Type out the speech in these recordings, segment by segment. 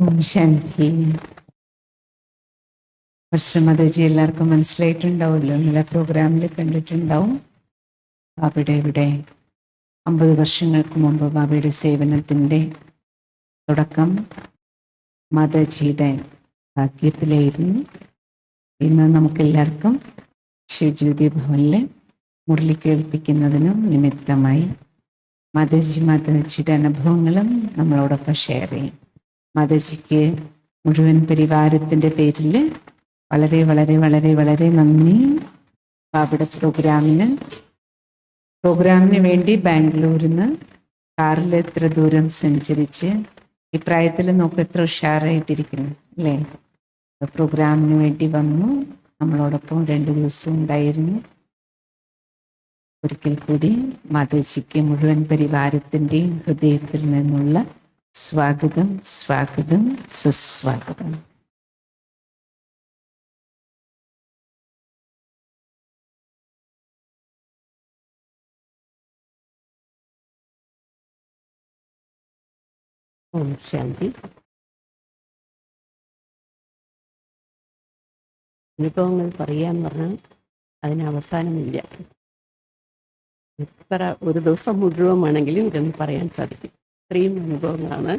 ഓം ശാന്തി. വസ്ത്രമതജി എല്ലാവർക്കും മനസ്സിലായിട്ടുണ്ടാവുമല്ലോ, ഇന്നലെ പ്രോഗ്രാമിൽ കണ്ടിട്ടുണ്ടാവും. ബാബയുടെ ഇവിടെ 50 വർഷങ്ങൾക്ക് മുമ്പ് ബാബയുടെ സേവനത്തിൻ്റെ തുടക്കം മാതാജിയുടെ ഭാഗ്യത്തിലായിരുന്നു. ഇന്ന് നമുക്കെല്ലാവർക്കും ശിവജ്യോതി ഭവനിലെ മുരളി കേൾപ്പിക്കുന്നതിനും നിമിത്തമായി മാതാജിയുടെ അനുഭവങ്ങളും നമ്മളോടൊപ്പം ഷെയർ ചെയ്യും. മാതാജിക്ക് മുഴുവൻ പരിവാരത്തിൻ്റെ പേരിൽ വളരെ വളരെ വളരെ വളരെ നന്ദി. ബാബയുടെ പ്രോഗ്രാമിന് വേണ്ടി ബാംഗ്ലൂരിൽ നിന്ന് കാറിൽ എത്ര ദൂരം സഞ്ചരിച്ച് ഈ പ്രായത്തിൽ നോക്ക് എത്ര ഉഷാറായിട്ടിരിക്കുന്നു അല്ലേ. പ്രോഗ്രാമിന് വേണ്ടി വന്നു, നമ്മളോടൊപ്പം 2 ദിവസവും ഉണ്ടായിരുന്നു. ഒരിക്കൽ കൂടി മാതാജിക്ക് മുഴുവൻ പരിവാരത്തിൻ്റെയും ഹൃദയത്തിൽ നിന്നുള്ള സ്വാഗതം, സ്വാഗതം, സുസ്വാഗതം. ഓം ശാന്തി. അനുഭവങ്ങൾ പറയാൻ പറഞ്ഞാൽ അതിന് അവസാനമില്ല. എത്ര ഒരു ദിവസം മുഴുവനാണെങ്കിലും ഇതൊന്ന് പറയാൻ സാധിക്കും. ഇത്രയും അനുഭവങ്ങളാണ്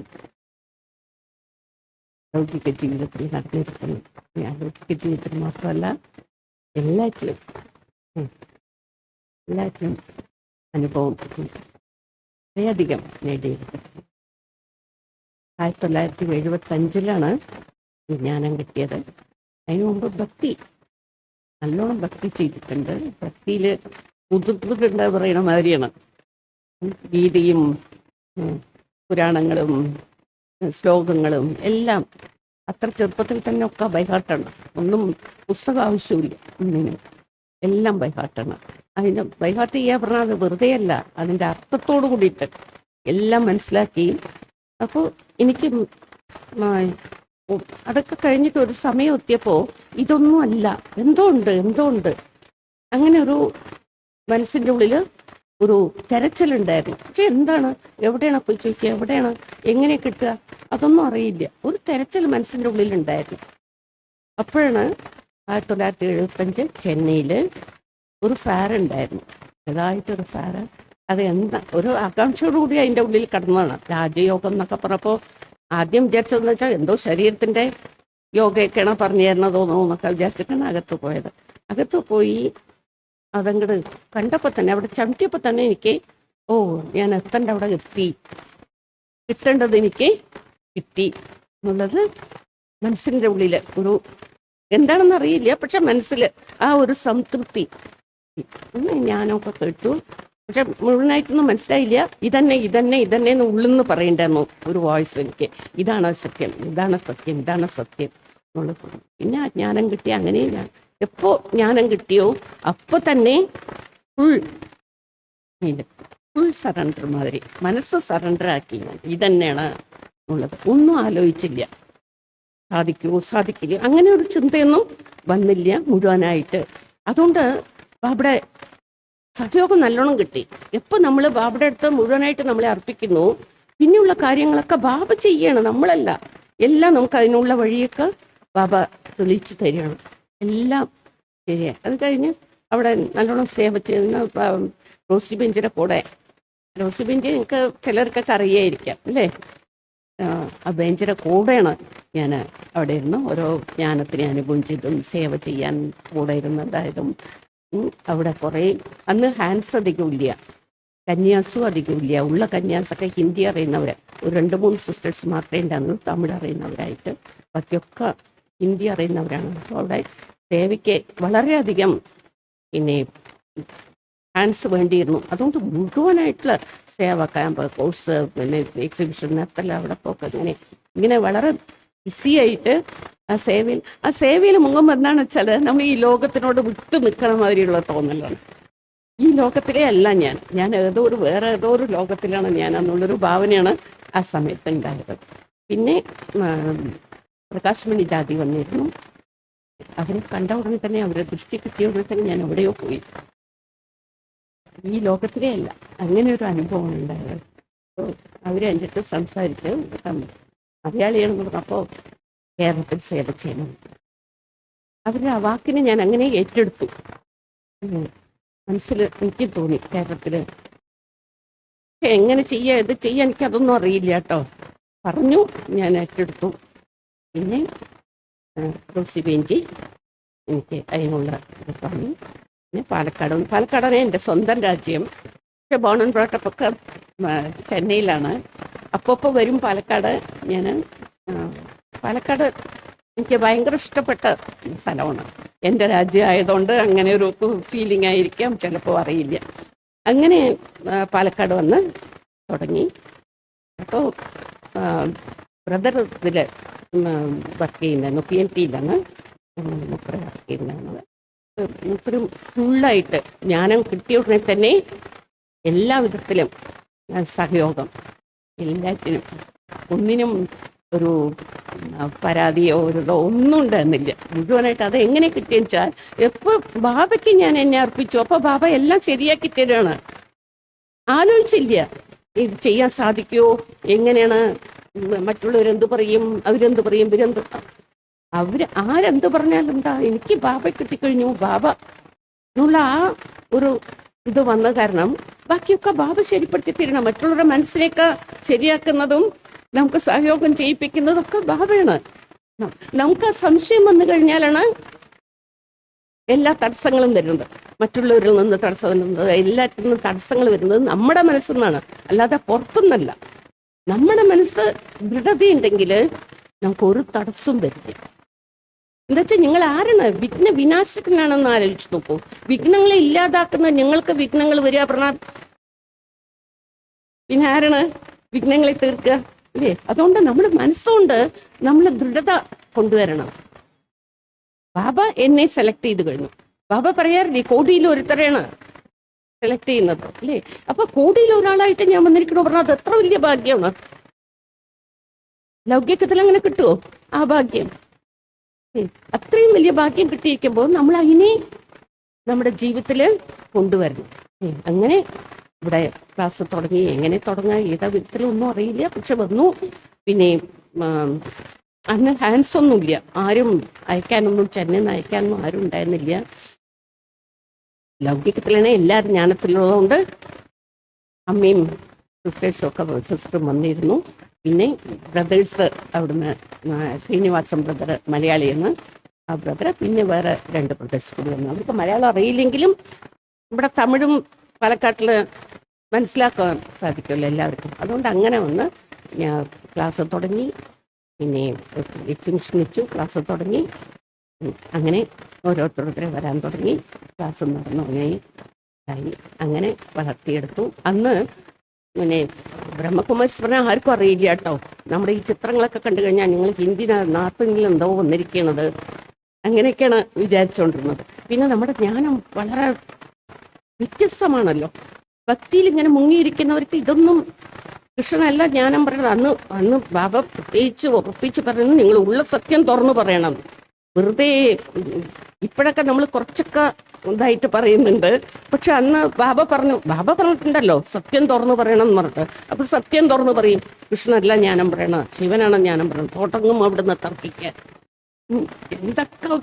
ലൗകിക ജീവിതത്തിൽ നടന്നിരിക്കുന്നത്. ലൗകിക ജീവിതത്തിൽ മാത്രമല്ല, എല്ലാറ്റിലും അനുഭവം വളരെയധികം നേടിയെടുത്തിട്ടുണ്ട്. 1975 ജ്ഞാനം കിട്ടിയത്. അതിനു മുമ്പ് നല്ലോണം ഭക്തി ചെയ്തിട്ടുണ്ട്. ഭക്തിയിൽ പുതുപുതുണ്ട പറയുന്ന മാതിരിയാണ്. ഗീതയും പുരാണങ്ങളും ശ്ലോകങ്ങളും എല്ലാം അത്ര ചെറുപ്പത്തിൽ തന്നെ ഒക്കെ ബൈഹാർട്ടാണ്. ഒന്നും പുസ്തകം ആവശ്യമില്ല, ഒന്നിനും എല്ലാം ബൈഹാർട്ടാണ്. അതിന് ബൈഹാർട്ട് ചെയ്യാൻ പറഞ്ഞാൽ അത് വെറുതെ അല്ല, അതിൻ്റെ അർത്ഥത്തോടു കൂടിയിട്ട് എല്ലാം മനസ്സിലാക്കി. അപ്പോൾ എനിക്ക് അതൊക്കെ കഴിഞ്ഞിട്ട് ഒരു സമയം എത്തിയപ്പോൾ ഇതൊന്നും അല്ല, എന്തോ ഉണ്ട് അങ്ങനെ ഒരു മനസ്സിൻ്റെ ഉള്ളിൽ ഒരു തെരച്ചിലുണ്ടായിരുന്നു. പക്ഷെ എന്താണ്, എവിടെയാണ് പോയി ചോദിക്കുക, എവിടെയാണ്, എങ്ങനെ കിട്ടുക, അതൊന്നും അറിയില്ല. ഒരു തെരച്ചിൽ മനസ്സിൻ്റെ ഉള്ളിലുണ്ടായിരുന്നു. അപ്പോഴാണ് 1975 ചെന്നൈയിൽ ഒരു ഫെയർ ഉണ്ടായിരുന്നു. ചെറുതായിട്ടൊരു ഫെയർ. അത് എന്താ ഒരു ആകാംക്ഷയോടുകൂടി അതിൻ്റെ ഉള്ളിൽ കടന്നതാണ്. രാജയോഗം എന്നൊക്കെ പറഞ്ഞപ്പോൾ ആദ്യം വിചാരിച്ചതെന്ന് വെച്ചാൽ എന്തോ ശരീരത്തിൻ്റെ യോഗയൊക്കെയാണ് പറഞ്ഞു തരണതോ എന്നൊക്കെ വിചാരിച്ചിട്ടാണ് അകത്ത് പോയത്. അകത്ത് പോയി അതങ്ങോട്ട് കണ്ടപ്പോൾ തന്നെ, അവിടെ ചവിട്ടിയപ്പോൾ തന്നെ എനിക്ക് ഞാൻ എത്തേണ്ട അവിടെ എത്തി, കിട്ടേണ്ടത് എനിക്ക് കിട്ടി എന്നുള്ളത് മനസ്സിൻ്റെ ഉള്ളിൽ ഒരു എന്താണെന്ന് അറിയില്ല, പക്ഷെ മനസ്സിൽ ആ ഒരു സംതൃപ്തി. ഞാനൊക്കെ കേട്ടു, പക്ഷെ മുഴുവനായിട്ടൊന്നും മനസ്സിലായില്ല. ഇതന്നെ എന്ന് ഉള്ളിൽ നിന്ന് പറയണ്ടായിരുന്നു ഒരു വോയിസ് എനിക്ക്. ഇതാണ് സത്യം എന്നുള്ളത്. പിന്നെ ആ ജ്ഞാനം കിട്ടി. അങ്ങനെ എപ്പോ ജ്ഞാനം കിട്ടിയോ അപ്പൊ തന്നെ ഫുൾ സറണ്ടർ മാതിരി മനസ്സ് സറണ്ടർ ആക്കി. ഇതന്നെയാണ് എന്നുള്ളത് ഒന്നും ആലോചിച്ചില്ല. സാധിക്കില്ല അങ്ങനെ ഒരു ചിന്തയൊന്നും വന്നില്ല മുഴുവനായിട്ട്. അതുകൊണ്ട് ബാബയുടെ സഹയോഗം നല്ലോണം കിട്ടി. എപ്പോൾ നമ്മൾ ബാബയുടെ അടുത്ത് മുഴുവനായിട്ട് നമ്മളെ അർപ്പിക്കുന്നു, പിന്നെയുള്ള കാര്യങ്ങളൊക്കെ ബാബ ചെയ്യണം, നമ്മളല്ല. എല്ലാം നമുക്ക് അതിനുള്ള വഴിയൊക്കെ ബാബ തെളിയിച്ചു തരികയാണ്. എല്ലാം ശരിയാണ്. അത് കഴിഞ്ഞ് അവിടെ നല്ലോണം സേവ ചെയ്യുന്ന റോസി ബെഞ്ചിൻ്റെ കൂടെ, റോസി ബെഞ്ച് നിങ്ങൾക്ക് ചിലർക്കൊക്കെ അറിയായിരിക്കാം അല്ലേ. ആ ബെഞ്ചിൻ്റെ കൂടെയാണ് ഞാൻ അവിടെ ഇരുന്ന് ഓരോ ജ്ഞാനത്തിനെ അനുഭവിച്ചതും സേവ ചെയ്യാൻ കൂടെ ഇരുന്നതായതും. അവിടെ കുറേ അന്ന് ഹാൻഡ്സ് അധികമില്ല, കന്യാസും അധികമില്ല. ഉള്ള കന്യാസൊക്കെ ഹിന്ദി അറിയുന്നവരെ, ഒരു 2-3 സിസ്റ്റേഴ്സ് മാത്രമേ ഉണ്ടായിരുന്നു തമിഴ് അറിയുന്നവരായിട്ട്. ബാക്കിയൊക്കെ ഹിന്ദി അറിയുന്നവരാണ്. അപ്പോൾ അവിടെ സേവയ്ക്ക് വളരെയധികം പിന്നെ ഹാൻഡ്സ് വേണ്ടിയിരുന്നു. അതുകൊണ്ട് മുഴുവനായിട്ടുള്ള സേവ ക്യാമ്പ്, കോഴ്സ്, പിന്നെ എക്സിബിഷൻ നടത്തല്ല, അവിടെ പോക്ക്, ഇങ്ങനെ വളരെ ബിസിയായിട്ട് ആ സേവയിൽ മുങ്ങുമ്പോൾ എന്താണെന്ന് വെച്ചാൽ നമ്മൾ ഈ ലോകത്തിനോട് വിട്ടു നിൽക്കണ മാതിരിയുള്ള തോന്നലാണ്. ഈ ലോകത്തിലേ അല്ല ഞാൻ വേറെ ഏതോ ഒരു ലോകത്തിലാണ് ഞാൻ എന്നുള്ളൊരു ഭാവനയാണ് ആ സമയത്ത് ഉണ്ടായത്. പിന്നെ പ്രകാശ്മണി ജാതി വന്നിരുന്നു. അവരെ കണ്ട ഉടനെ തന്നെ, അവരെ ദൃഷ്ടി കിട്ടിയ ഉടനെ തന്നെ ഞാൻ എവിടെയോ പോയി. ഈ ലോകത്തിലേ അല്ല, അങ്ങനെ ഒരു അനുഭവം ഉണ്ടായത്. അവരെ എൻ്റെ അടുത്ത് സംസാരിച്ച് മലയാളിയാണെന്ന് പറഞ്ഞപ്പോൾ കേരളത്തിൽ സേവ ചെയ്യണം. അവരുടെ ആ വാക്കിനെ ഞാൻ അങ്ങനെ ഏറ്റെടുത്തു. മനസ്സിൽ എനിക്ക് തോന്നി കേരളത്തിൽ എങ്ങനെ ചെയ്യുക, ഇത് ചെയ്യാൻ എനിക്കതൊന്നും അറിയില്ല കേട്ടോ. പറഞ്ഞു, ഞാൻ ഏറ്റെടുത്തു. പിന്നെ റോസി ബെഞ്ചി എനിക്ക് അതിനുള്ള ഇത് പറഞ്ഞു. പിന്നെ പാലക്കാടാണ് എൻ്റെ സ്വന്തം രാജ്യം. പക്ഷെ ബോൺ ആൻഡ് ബ്രോട്ടപ്പ് ഒക്കെ ചെന്നൈയിലാണ്. അപ്പോൾ വരും പാലക്കാട്. ഞാൻ പാലക്കാട് എനിക്ക് ഭയങ്കര ഇഷ്ടപ്പെട്ട സ്ഥലമാണ്. എൻ്റെ രാജ്യം ആയതുകൊണ്ട് അങ്ങനെ ഒരു ഫീലിംഗ് ആയിരിക്കാം, ചിലപ്പോൾ അറിയില്ല. അങ്ങനെ പാലക്കാട് വന്ന് തുടങ്ങി. അപ്പോൾ ബ്രദർ ഇതിൽ വർക്ക് ചെയ്യുന്നത് PNTയിലാണ് വർക്ക് ചെയ്യുന്നത്. മൂപ്പരും ഫുള്ളായിട്ട് ജ്ഞാനം കിട്ടിയ ഉടനെ തന്നെ എല്ലാ വിധത്തിലും സഹയോഗം, എല്ലാറ്റിനും ഒന്നിനും ഒരു പരാതിയോ ഒരു ഇതോ ഒന്നും ഉണ്ടായിരുന്നില്ല. മുഴുവനായിട്ട് അത് എങ്ങനെ കിട്ടിയെന്ന് വെച്ചാൽ, എപ്പോൾ ബാബയ്ക്ക് ഞാൻ എന്നെ അർപ്പിച്ചു, അപ്പോൾ ബാബ എല്ലാം ശരിയാക്കി തരുകയാണ്. ആലോചിച്ചില്ല ഇത് ചെയ്യാൻ സാധിക്കുമോ, എങ്ങനെയാണ്, മറ്റുള്ളവരെന്ത് പറയും, അവരെന്ത് പറയും, ആരെന്ത് പറഞ്ഞാലും എന്താ, എനിക്ക് ബാബ കിട്ടിക്കഴിഞ്ഞു. ബാബ എന്നുള്ള ആ ഒരു ഇത് വന്ന കാരണം ബാക്കിയൊക്കെ ബാബ ശരിപ്പെടുത്തി തരണം. മറ്റുള്ളവരുടെ മനസ്സിലേക്ക് ശരിയാക്കുന്നതും നമുക്ക് സഹയോഗം ചെയ്യിപ്പിക്കുന്നതൊക്കെ ബാബയാണ്. നമുക്ക് ആ സംശയം വന്നു കഴിഞ്ഞാലാണ് എല്ലാ തടസ്സങ്ങളും വരുന്നത്. മറ്റുള്ളവരിൽ നിന്ന് തടസ്സം വരുന്നത്, എല്ലാറ്റിൽ നിന്നും തടസ്സങ്ങൾ വരുന്നത് നമ്മുടെ മനസ്സിൽ നിന്നാണ്, അല്ലാതെ പുറത്തുനിന്നല്ല. നമ്മുടെ മനസ്സ് ദൃഢതയുണ്ടെങ്കിൽ നമുക്ക് ഒരു തടസ്സവും വരില്ല. എന്താ വെച്ചാൽ നിങ്ങൾ ആരാണ്? വിനാശകനാണെന്ന് ആലോചിച്ച് നോക്കൂ. വിഘ്നങ്ങളെ ഇല്ലാതാക്കുന്ന ഞങ്ങൾക്ക് വിഘ്നങ്ങൾ വരിക പറഞ്ഞാൽ പിന്നെ ആരാണ് വിഘ്നങ്ങളെ തീർക്കുക? അല്ലേ? അതുകൊണ്ട് നമ്മുടെ മനസ്സുകൊണ്ട് നമ്മൾ ദൃഢത കൊണ്ടുവരണം. ബാബ എന്നെ സെലക്ട് ചെയ്ത് കഴിഞ്ഞു. ബാബ പറയാറില്ലേ, കോടിയിൽ ഒരുത്തരെയാണ് സെലക്ട് ചെയ്യുന്നത്, അല്ലേ? അപ്പൊ കോടിയിൽ ഒരാളായിട്ട് ഞാൻ വന്നിരിക്കണോ പറഞ്ഞാൽ അത് എത്ര വലിയ ഭാഗ്യമാണ്. ലൗകികത്തിൽ അങ്ങനെ കിട്ടുമോ ആ ഭാഗ്യം? അത്രയും വലിയ ഭാഗ്യം കിട്ടിയിരിക്കുമ്പോൾ നമ്മൾ അതിനെ നമ്മുടെ ജീവിതത്തിൽ കൊണ്ടുവരണം. അങ്ങനെ ഇവിടെ ക്ലാസ് തുടങ്ങി. എങ്ങനെ തുടങ്ങുക, ഏതാ വിധത്തിലൊന്നും അറിയില്ല, പക്ഷെ വന്നു. പിന്നെ അന്ന് ഹാൻഡ്സ് ഒന്നുമില്ല, ആരും അയക്കാനൊന്നും, ചെന്നൈന്ന് അയക്കാനൊന്നും ആരും ഉണ്ടായിരുന്നില്ല. ലൗകികത്തിലാണ് എല്ലാവരും ജ്ഞാനത്തിലുള്ളതുകൊണ്ട് അമ്മയും സിസ്റ്റേഴ്സും ഒക്കെ സിസ്റ്ററും വന്നിരുന്നു. പിന്നെ ബ്രദേഴ്സ് അവിടുന്ന് ശ്രീനിവാസം ബ്രദർ മലയാളിയാണ്, ആ ബ്രദർ. പിന്നെ വേറെ 2 ബ്രദേഴ്സ് കൂടി വന്നു. അവർക്ക് മലയാളം അറിയില്ലെങ്കിലും ഇവിടെ തമിഴും പാലക്കാട്ടിൽ മനസ്സിലാക്കാൻ സാധിക്കുമല്ലോ എല്ലാവർക്കും. അതുകൊണ്ട് അങ്ങനെ വന്ന് ഞാൻ ക്ലാസ് തുടങ്ങി. പിന്നെ എക്സിബിഷൻ വെച്ചു, ക്ലാസ് തുടങ്ങി. അങ്ങനെ ഓരോരുത്തരെ വരാൻ തുടങ്ങി. ക്ലാസ് നടന്നു അങ്ങനെ വളർത്തിയെടുത്തു. അന്ന് പിന്നെ ബ്രഹ്മകുമാരീസ് പറഞ്ഞാൽ ആർക്കും അറിയില്ല കേട്ടോ. നമ്മുടെ ഈ ചിത്രങ്ങളൊക്കെ കണ്ടു കഴിഞ്ഞാൽ നിങ്ങൾ ഹിന്ദി നോർത്ത് ഇന്ത്യയിൽ എന്തോ വന്നിരിക്കണത് അങ്ങനെയൊക്കെയാണ് വിചാരിച്ചുകൊണ്ടിരുന്നത്. പിന്നെ നമ്മുടെ ജ്ഞാനം വളരെ വ്യത്യസ്തമാണല്ലോ. ഭക്തിയിൽ ഇങ്ങനെ മുങ്ങിയിരിക്കുന്നവർക്ക് ഇതൊന്നും കൃഷ്ണനല്ല ജ്ഞാനം പറയുന്നത്. അന്ന് ബാബ പ്രത്യേകിച്ച് ഉറപ്പിച്ച് പറയുന്നത് നിങ്ങൾ ഉള്ള സത്യം തുറന്നു പറയണം. വെറുതെ ഇപ്പോഴൊക്കെ നമ്മൾ കുറച്ചൊക്കെ ഇതായിട്ട് പറയുന്നുണ്ട്, പക്ഷെ അന്ന് ബാബ പറഞ്ഞിട്ടുണ്ടല്ലോ സത്യം തുറന്നു പറയണം എന്ന് പറഞ്ഞിട്ട്. അപ്പൊ സത്യം തുറന്നു പറയും. കൃഷ്ണനല്ല ജ്ഞാനം പറയണം, ശിവനാണ് ജ്ഞാനം പറയണം. തുടങ്ങും അവിടുന്ന് തർക്കിക്കാൻ. എന്തൊക്കെ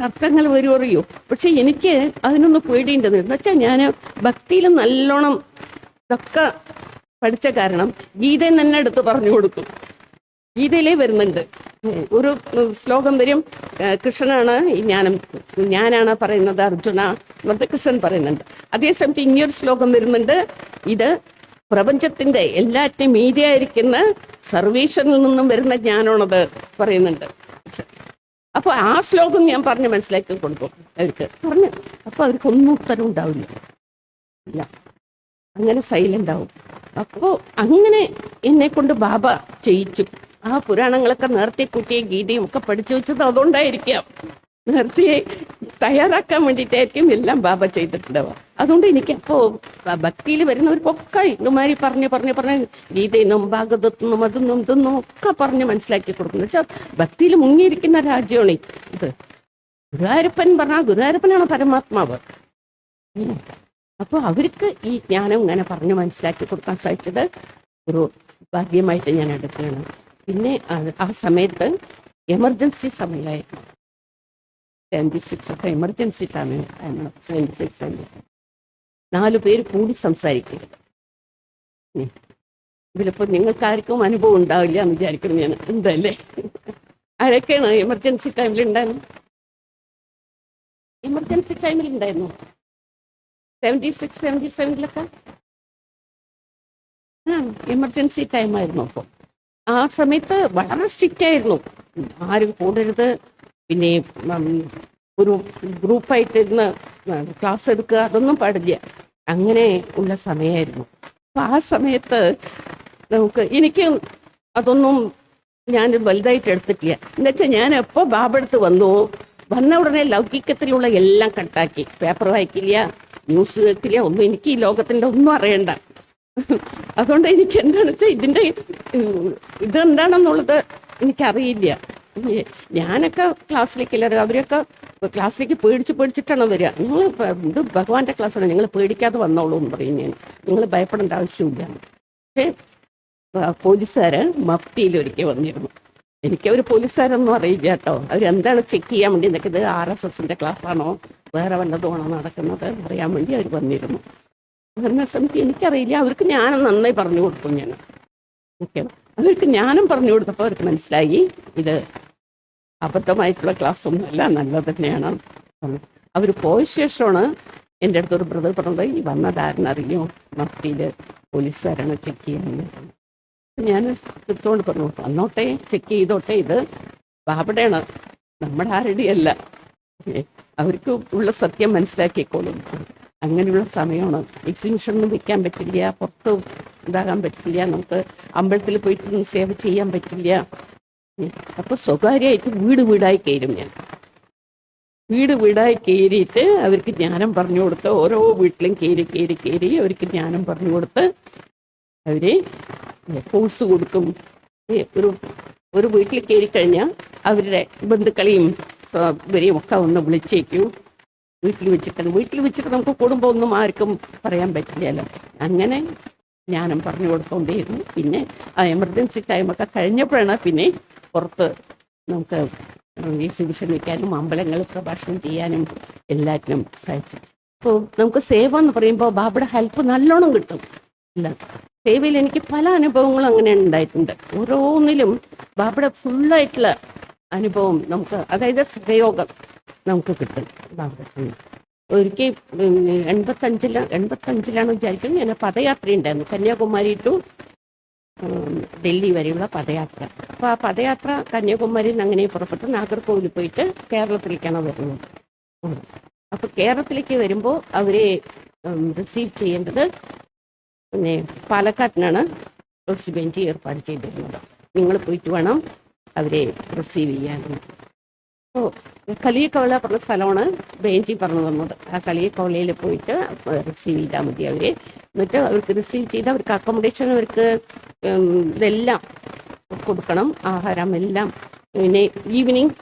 തർക്കങ്ങൾ വരും അറിയോ. പക്ഷെ എനിക്ക് അതിനൊന്ന് പേടിയുണ്ടെന്ന് എന്നുവെച്ചാൽ ഞാൻ ഭക്തിയിൽ നല്ലോണം ഇതൊക്കെ പഠിച്ച കാരണം ഗീതയിൽ തന്നെ എടുത്ത് പറഞ്ഞു കൊടുക്കും. ഗീതയിലേ വരുന്നുണ്ട് ഒരു ശ്ലോകം വരും, കൃഷ്ണനാണ് ഈ ഞാനാണ് പറയുന്നത് അർജുന എന്നൊക്കെ കൃഷ്ണൻ പറയുന്നുണ്ട്. അതേസമയത്ത് ഇനിയൊരു ശ്ലോകം വരുന്നുണ്ട്, ഇത് പ്രപഞ്ചത്തിന്റെ എല്ലാറ്റിനും മീതിയായിരിക്കുന്ന സർവേശ്വരനിൽ നിന്നും വരുന്ന ജ്ഞാനമാണത് പറയുന്നുണ്ട്. അപ്പൊ ആ ശ്ലോകം ഞാൻ പറഞ്ഞ് മനസ്സിലാക്കി കൊടുക്കും അവർക്ക്. പറഞ്ഞു അപ്പൊ അവർക്കൊന്നും ഉത്തരം ഉണ്ടാവില്ല, ഇല്ല, അങ്ങനെ സൈലന്റ് ആവും. അപ്പോ അങ്ങനെ എന്നെ കൊണ്ട് ബാബ ചെയ്യിച്ചു. ആ പുരാണങ്ങളൊക്കെ നേരത്തെ കൂട്ടിയ ഗീതയും ഒക്കെ പഠിച്ചു വെച്ചത് അതുകൊണ്ടായിരിക്കാം. നേരത്തെ തയ്യാറാക്കാൻ വേണ്ടിയിട്ടായിരിക്കും എല്ലാം ബാബ ചെയ്തിട്ടുണ്ടാവുക. അതുകൊണ്ട് എനിക്ക് അപ്പോ ഭക്തിയിൽ വരുന്നവർക്കൊക്കെ ഇങ്ങുമാരി പറഞ്ഞ് ഗീതയിന്നും ഭാഗവതത്തിനും അതൊന്നും ഇതൊന്നും ഒക്കെ പറഞ്ഞ് മനസ്സിലാക്കി കൊടുക്കുന്നു. വെച്ചാൽ ഭക്തിയിൽ മുങ്ങിയിരിക്കുന്ന രാജ്യമാണ് ഇത്. ഗുരുവായൂരപ്പൻ പറഞ്ഞാൽ ഗുരുവായൂരപ്പനാണ് പരമാത്മാവ്. അപ്പോൾ അവർക്ക് ഈ ജ്ഞാനം ഇങ്ങനെ പറഞ്ഞ് മനസ്സിലാക്കി കൊടുക്കാൻ സാധിച്ചത് ഒരു ഭാഗ്യമായിട്ട് ഞാൻ എടുക്കുകയാണ്. പിന്നെ ആ സമയത്ത് എമർജൻസി സമയമായിരുന്നു. 76 ഒക്കെ എമർജൻസി ടൈമാണ്. 76 4 പേര് കൂടി സംസാരിക്കരുത്. ഇതിലിപ്പോ നിങ്ങൾക്കാർക്കും അനുഭവം ഉണ്ടാവില്ല എന്ന് വിചാരിക്കുന്നു ഞാൻ. എന്തല്ലേ, ആരൊക്കെയാണ് എമർജൻസി ടൈമിൽ ഉണ്ടായിരുന്നു? എമർജൻസി ടൈമിൽ ഉണ്ടായിരുന്നു 76, 77 എമർജൻസി ടൈമായിരുന്നു. അപ്പോൾ ആ സമയത്ത് വളരെ സ്ട്രിക്റ്റ് ആയിരുന്നു. ആരും കൂടരുത്, പിന്നെ ഒരു ഗ്രൂപ്പായിട്ട് ഇരുന്ന് ക്ലാസ് എടുക്കുക, അതൊന്നും പാടില്ല. അങ്ങനെ ഉള്ള സമയമായിരുന്നു. അപ്പൊ ആ സമയത്ത് എനിക്ക് അതൊന്നും ഞാൻ വലുതായിട്ട് എടുത്തിട്ടില്ല. എന്നുവെച്ചാൽ ഞാൻ എപ്പോൾ ബാബടുത്ത് വന്ന ഉടനെ ലൗകികത്തിലുള്ള എല്ലാം കട്ടാക്കി. പേപ്പർ വായിക്കില്ല, ന്യൂസ് കേൾക്കില്ല, ഒന്നും. എനിക്ക് ഈ ലോകത്തിൻ്റെ ഒന്നും അറിയണ്ട. അതുകൊണ്ട് എനിക്ക് എന്താണെന്ന് വെച്ചാൽ ഇതിൻ്റെ ഇതെന്താണെന്നുള്ളത് എനിക്കറിയില്ല. ഞാനൊക്കെ ക്ലാസ്സിലേക്ക് അവരൊക്കെ ക്ലാസ്സിലേക്ക് പേടിച്ചിട്ടാണ് വരിക. നിങ്ങൾ ഇത് ഭഗവാന്റെ ക്ലാസ്സാണ്, നിങ്ങൾ പേടിക്കാതെ വന്നോളൂ എന്ന് പറയും ഞാൻ. നിങ്ങൾ ഭയപ്പെടേണ്ട ആവശ്യമില്ല. പക്ഷേ പോലീസുകാര് മഫ്റ്റിയിൽ ഒരിക്കൽ വന്നിരുന്നു. എനിക്ക് അവർ പോലീസുകാരൊന്നും അറിയില്ല കേട്ടോ. അവരെന്താണ് ചെക്ക് ചെയ്യാൻ വേണ്ടി നിൽക്കുന്നത്, RSSന്റെ ക്ലാസ്സാണോ വേറെ വല്ലതുമാണോ നടക്കുന്നത് അറിയാൻ വേണ്ടി അവർ വന്നിരുന്നു. വരുന്ന സമയത്ത് എനിക്കറിയില്ല. അവർക്ക് ജ്ഞാനം നന്നായി പറഞ്ഞു കൊടുത്തു ഞാൻ. ഓക്കെ, അവർക്ക് ജ്ഞാനം പറഞ്ഞു കൊടുത്തപ്പോൾ അവർക്ക് മനസ്സിലായി ഇത് അബദ്ധമായിട്ടുള്ള ക്ലാസ് ഒന്നുമല്ല, നല്ലത് തന്നെയാണ്. അവർ പോയ ശേഷമാണ് എൻ്റെ അടുത്തൊരു ബ്രദർ പറഞ്ഞത്, ഈ വന്നതാരെന്നറിയോ, മഫ്റ്റിയിൽ പോലീസുകാരാണ് ചെക്ക് ചെയ്യാൻ. ഞാൻ തിരിച്ചുകൊണ്ട് പറഞ്ഞു, വന്നോട്ടെ, ചെക്ക് ചെയ്തോട്ടെ, ഇത് ബാബയുടെയാണ്, നമ്മുടെ ആരുടെയല്ല. അവർക്ക് ഉള്ള സത്യം മനസ്സിലാക്കിക്കോളും. അങ്ങനെയുള്ള സമയമാണ്. എക്സിബിഷനൊന്നും വെക്കാൻ പറ്റില്ല, പുറത്ത് ഇതാകാൻ പറ്റില്ല, നമുക്ക് അമ്പലത്തിൽ പോയിട്ടൊന്നും സേവ ചെയ്യാൻ പറ്റില്ല. അപ്പൊ സ്വകാര്യമായിട്ട് വീടായി കയറും ഞാൻ. വീടായി കയറിയിട്ട് അവർക്ക് ജ്ഞാനം പറഞ്ഞു കൊടുത്ത്, ഓരോ വീട്ടിലും കയറി അവർക്ക് ജ്ഞാനം പറഞ്ഞു കൊടുത്ത് അവര് കോഴ്സ് കൊടുക്കും. ഒരു വീട്ടിൽ കയറി കഴിഞ്ഞാൽ അവരുടെ ബന്ധുക്കളെയും ഇവരെയും ഒക്കെ ഒന്ന് വിളിച്ചേക്കും. വീട്ടിൽ വെച്ചിട്ട് നമുക്ക് കുടുംബം ഒന്നും ആർക്കും പറയാൻ പറ്റില്ലല്ലോ. അങ്ങനെ ജ്ഞാനം പറഞ്ഞു കൊടുത്തോണ്ടേയിരുന്നു. പിന്നെ ആ എമർജൻസി ടൈമൊക്കെ കഴിഞ്ഞപ്പോഴാണ് പിന്നെ പുറത്ത് നമുക്ക് എക്സിബിഷൻ വയ്ക്കാനും അമ്പലങ്ങൾ പ്രഭാഷണം ചെയ്യാനും എല്ലാറ്റിനും സാധിച്ചു. അപ്പോൾ നമുക്ക് സേവ എന്ന് പറയുമ്പോൾ ബാബയുടെ ഹെൽപ്പ് നല്ലോണം കിട്ടും. ഇല്ല, സേവയിൽ എനിക്ക് പല അനുഭവങ്ങളും അങ്ങനെ ഉണ്ടായിട്ടുണ്ട്. ഓരോന്നിലും ബാബയുടെ ഫുള്ളായിട്ടുള്ള അനുഭവം നമുക്ക്, അതായത് സഹയോഗം നമുക്ക് കിട്ടും. ഒരിക്കൽ 85-ലാണ് വിചാരിക്കുന്നത്, ഞാൻ പദയാത്ര ഉണ്ടായിരുന്നു, കന്യാകുമാരി ടു ഡൽഹി വരെയുള്ള പദയാത്ര. അപ്പോൾ ആ പദയാത്ര കന്യാകുമാരിയിൽ നിന്ന് അങ്ങനെ പുറപ്പെട്ട് നാഗർകോവിൽ പോയിട്ട് കേരളത്തിലേക്കാണ് വരുന്നത്. അപ്പോൾ കേരളത്തിലേക്ക് വരുമ്പോൾ അവരെ റിസീവ് ചെയ്യേണ്ടത് പിന്നെ പാലക്കാട്ടിനാണ് കുറച്ച് ബെഞ്ച് ഏർപ്പാട് ചെയ്തിരുന്നത്. നിങ്ങൾ പോയിട്ട് വേണം അവരെ റിസീവ് ചെയ്യാൻ. അപ്പോൾ കളിയക്കവള പറഞ്ഞ സ്ഥലമാണ് ബെഞ്ചി പറഞ്ഞു തന്നത്. ആ കളിയക്കവളയിൽ പോയിട്ട് റിസീവ് ചെയ്താൽ മതി അവരെ. എന്നിട്ട് അവർക്ക് റിസീവ് ചെയ്ത് അവർക്ക് അക്കോമഡേഷൻ, അവർക്ക് ഇതെല്ലാം കൊടുക്കണം, ആഹാരം എല്ലാം. പിന്നെ ഈവനിങ്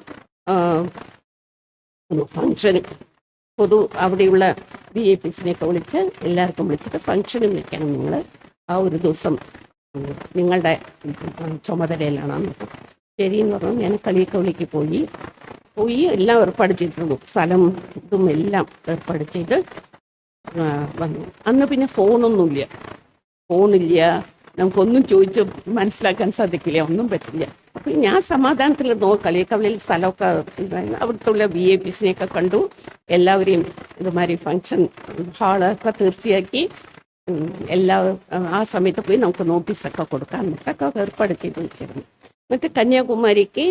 ഫങ്ഷന് അവിടെയുള്ള VIPസിനെയൊക്കെ വിളിച്ച് എല്ലാവർക്കും വിളിച്ചിട്ട് ഫങ്ഷനും വെക്കണം. നിങ്ങൾ ആ ഒരു ദിവസം നിങ്ങളുടെ ചുമതലയിലാണ്. ശരിയെന്ന് പറഞ്ഞു. ഞാൻ കളിയക്കവലിക്ക് പോയി എല്ലാം ഏർപ്പാട് ചെയ്തിരുന്നു. സ്ഥലം ഇതും എല്ലാം ഏർപ്പാട് ചെയ്ത് വന്നു. അന്ന് പിന്നെ ഫോണില്ല, നമുക്കൊന്നും ചോദിച്ച് മനസ്സിലാക്കാൻ സാധിക്കില്ല, ഒന്നും പറ്റില്ല. അപ്പം ഞാൻ സമാധാനത്തിലിരുന്നു. കളിയക്കവലയിൽ സ്ഥലമൊക്കെ അവിടുത്തെ VIPസിനെയൊക്കെ കണ്ടു. എല്ലാവരെയും ഇതുമാതിരി ഫങ്ഷൻ ഹാളൊക്കെ തീർച്ചയാക്കി ആ സമയത്ത് പോയി നമുക്ക് നോട്ടീസൊക്കെ കൊടുക്കാൻ ഒക്കെ ഏർപ്പാട് ചെയ്ത് വെച്ചിരുന്നു. എന്നിട്ട് കന്യാകുമാരിക്ക്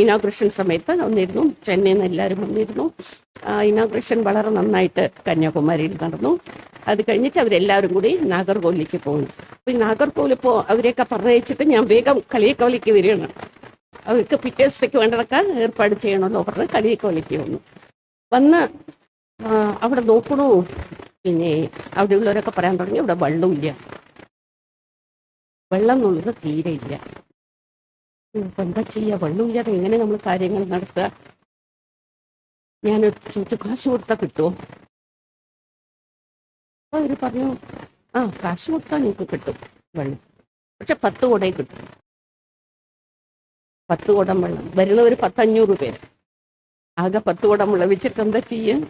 ഇനോഗ്രേഷൻ സമയത്ത് വന്നിരുന്നു. ചെന്നൈയിൽ നിന്ന് എല്ലാവരും വന്നിരുന്നു. ഇനോഗ്രേഷൻ വളരെ നന്നായിട്ട് കന്യാകുമാരിയിൽ നടന്നു. അത് കഴിഞ്ഞിട്ട് അവരെല്ലാവരും കൂടി നാഗർകോവിലേക്ക് പോകുന്നു. അപ്പോൾ നാഗർകോവിൽ അവരെയൊക്കെ പറഞ്ഞയച്ചിട്ട് ഞാൻ വേഗം കളിയക്കവലിക്ക് വരികയാണ്. അവർക്ക് പിറ്റേ ദിവസത്തേക്ക് വേണ്ടതൊക്കെ ഏർപ്പാട് ചെയ്യണമെന്നോ പറഞ്ഞ് കളിയക്കവലിക്ക് വന്ന് അവിടെ നോക്കണു. പിന്നെ അവിടെയുള്ളവരൊക്കെ പറയാൻ തുടങ്ങി, ഇവിടെ വെള്ളമില്ല, വെള്ളം എന്നുള്ളത് തീരെ ഇല്ല. ഇപ്പം എന്താ ചെയ്യുക, വെള്ളമില്ലാതെ എങ്ങനെ നമ്മൾ കാര്യങ്ങൾ നടത്തുക? ഞാൻ ചോദിച്ചു, കാശ് കൊടുത്താൽ കിട്ടുമോ? അപ്പോൾ അവർ പറഞ്ഞു, കാശ് കൊടുത്താൽ നിങ്ങൾക്ക് കിട്ടും വെള്ളം, പക്ഷെ 10 കുടേ കിട്ടും. 10 കുടം വെള്ളം, വരുന്നവർ 500 പേര്, ആകെ 10 കുടം വെള്ളം വെച്ചിട്ട് എന്താ ചെയ്യാൻ?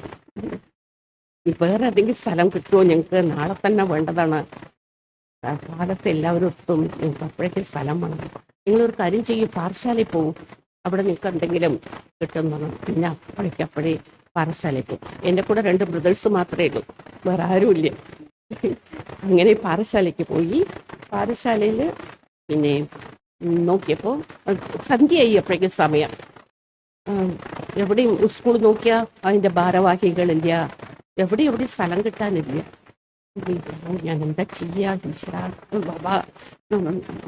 വേറെ ഏതെങ്കിലും സ്ഥലം കിട്ടുമോ? ഞങ്ങൾക്ക് നാളെ തന്നെ വേണ്ടതാണ്. കാലത്ത് എല്ലാവരും ഒത്തും ഞങ്ങൾക്ക് അപ്പോഴേക്കും സ്ഥലം വേണം. നിങ്ങളൊരു കാര്യം ചെയ്യും, പാറശാലയിൽ പോവും, അവിടെ നിങ്ങൾക്ക് എന്തെങ്കിലും കിട്ടുന്നതാണ്. പിന്നെ അപ്പോഴേ പാറശാലയിൽ പോകും. എൻ്റെ കൂടെ 2 ബ്രദേഴ്സ് മാത്രമേ ഉള്ളൂ, വേറെ ആരുമില്ല. അങ്ങനെ പാറശാലയ്ക്ക് പോയി. പാറശാലയിൽ പിന്നെ നോക്കിയപ്പോൾ സന്ധ്യയായി. അപ്പോഴേക്കും സമയം. എവിടെയും സ്കൂൾ നോക്കിയാൽ അതിൻ്റെ ഭാരവാഹികളില്ല, എവിടെയും സ്ഥലം കിട്ടാനില്ല. ഞാൻ എന്താ ചെയ്യാ ടീച്ചറാ?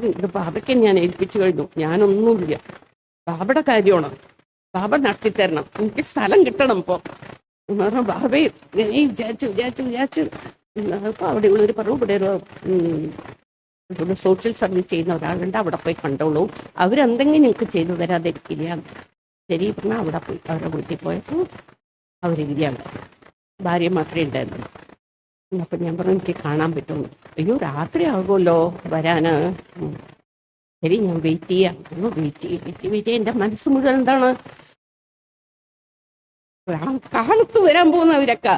ഇത് ബാബയ്ക്ക് ഞാൻ ഏൽപ്പിച്ചു കഴിഞ്ഞു. ഞാനൊന്നുമില്ല, ബാബയുടെ കാര്യമാണ്, ബാബ നടത്തിത്തരണം, എനിക്ക് സ്ഥലം കിട്ടണം ഇപ്പോൾ എന്ന് പറഞ്ഞാൽ ബാബയെ വിചാരിച്ച് അപ്പോൾ അവിടെ ഉള്ളവർ പറഞ്ഞു, ഇവിടെ ഒരു സോഷ്യൽ സർവീസ് ചെയ്യുന്ന ഒരാളുണ്ട്, അവിടെ പോയി കണ്ടോളൂ, അവരെന്തെങ്കിലും നിങ്ങൾക്ക് ചെയ്തു തരാതിരിക്കില്ല. ശരി പറഞ്ഞാൽ അവിടെ പോയി അവരുടെ വീട്ടിൽ പോയപ്പോൾ അവരില്ല, ഭാര്യ മാത്രമേ ഉണ്ടായിരുന്നു. അപ്പം ഞാൻ പറഞ്ഞു എനിക്ക് കാണാൻ പറ്റുന്നു. അയ്യോ രാത്രി ആകുമല്ലോ വരാന്. ശരി ഞാൻ വെയിറ്റ് ചെയ്യാം. വെയിറ്റ് ചെയ്യാം. എൻ്റെ മനസ്സ് മുഴുവൻ എന്താണ്, കാലത്ത് വരാൻ പോകുന്നവരൊക്കെ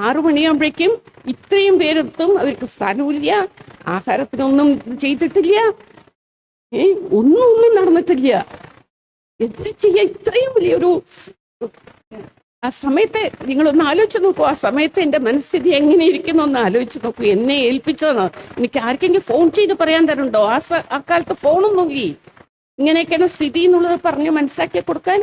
6 മണിയാകുമ്പോഴേക്കും ഇത്രയും പേരെത്തും, അവർക്ക് സ്ഥലമില്ല, ആഹാരത്തിനൊന്നും ചെയ്തിട്ടില്ല, ഒന്നും നടന്നിട്ടില്ല. എന്താ ചെയ്യാ? ഇത്രയും വലിയൊരു ആ സമയത്തെ നിങ്ങളൊന്ന് ആലോചിച്ച് നോക്കൂ. ആ സമയത്ത് എൻ്റെ മനസ്ഥിതി എങ്ങനെ ഇരിക്കുന്നു ഒന്ന് ആലോചിച്ച് നോക്കൂ. എന്നെ ഏൽപ്പിച്ചതാണ്. എനിക്ക് ആർക്കെങ്കിലും ഫോൺ ചെയ്ത് പറയാൻ തരുന്നുണ്ടോ? ആ കാലത്ത് ഫോണൊന്നും ഇല്ല. ഇങ്ങനെയൊക്കെയാണ് സ്ഥിതി എന്നുള്ളത് പറഞ്ഞ് മനസ്സിലാക്കി കൊടുക്കാൻ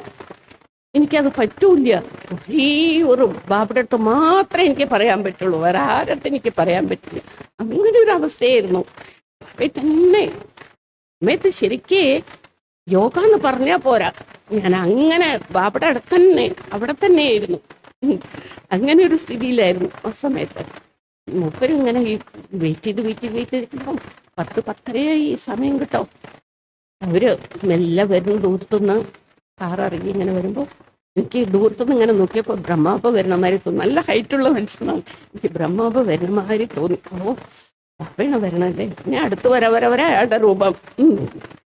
എനിക്കത് പറ്റൂല. ഒരേ ഒരു ബാബയുടെ അടുത്ത് മാത്രമേ എനിക്ക് പറയാൻ പറ്റുള്ളൂ, വേറെ ആരടുത്ത് എനിക്ക് പറയാൻ പറ്റില്ല. അങ്ങനെ ഒരു അവസ്ഥയായിരുന്നു. തന്നെ സമയത്ത് ശരിക്കേ യോഗ എന്ന് പറഞ്ഞാൽ പോരാ, ഞാൻ അങ്ങനെ ബാബയുടെ അവിടെ തന്നെയായിരുന്നു. അങ്ങനെ ഒരു സ്ഥിതിയിലായിരുന്നു ആ സമയത്ത്. മൂപ്പരും ഇങ്ങനെ ഈ വെയിറ്റ് ചെയ്തിരിക്കുമ്പോൾ 10-10:30 ഈ സമയം കിട്ടോ. അവര് മെല്ലെ വരുന്ന ദൂരത്തുനിന്ന് കാറിറങ്ങി ഇങ്ങനെ വരുമ്പോൾ എനിക്ക് ദൂരത്തുനിന്ന് ഇങ്ങനെ നോക്കിയപ്പോൾ ബ്രഹ്മാബ വരുന്ന മാതിരി തോന്നി. നല്ല ഹൈറ്റുള്ള മനുഷ്യനാണ്. എനിക്ക് ബ്രഹ്മാബ വരുന്ന മാതിരി തോന്നി. ബാബയാണ് വരണല്ലേ. ഞാൻ അടുത്ത് വരെ അയാളുടെ രൂപം.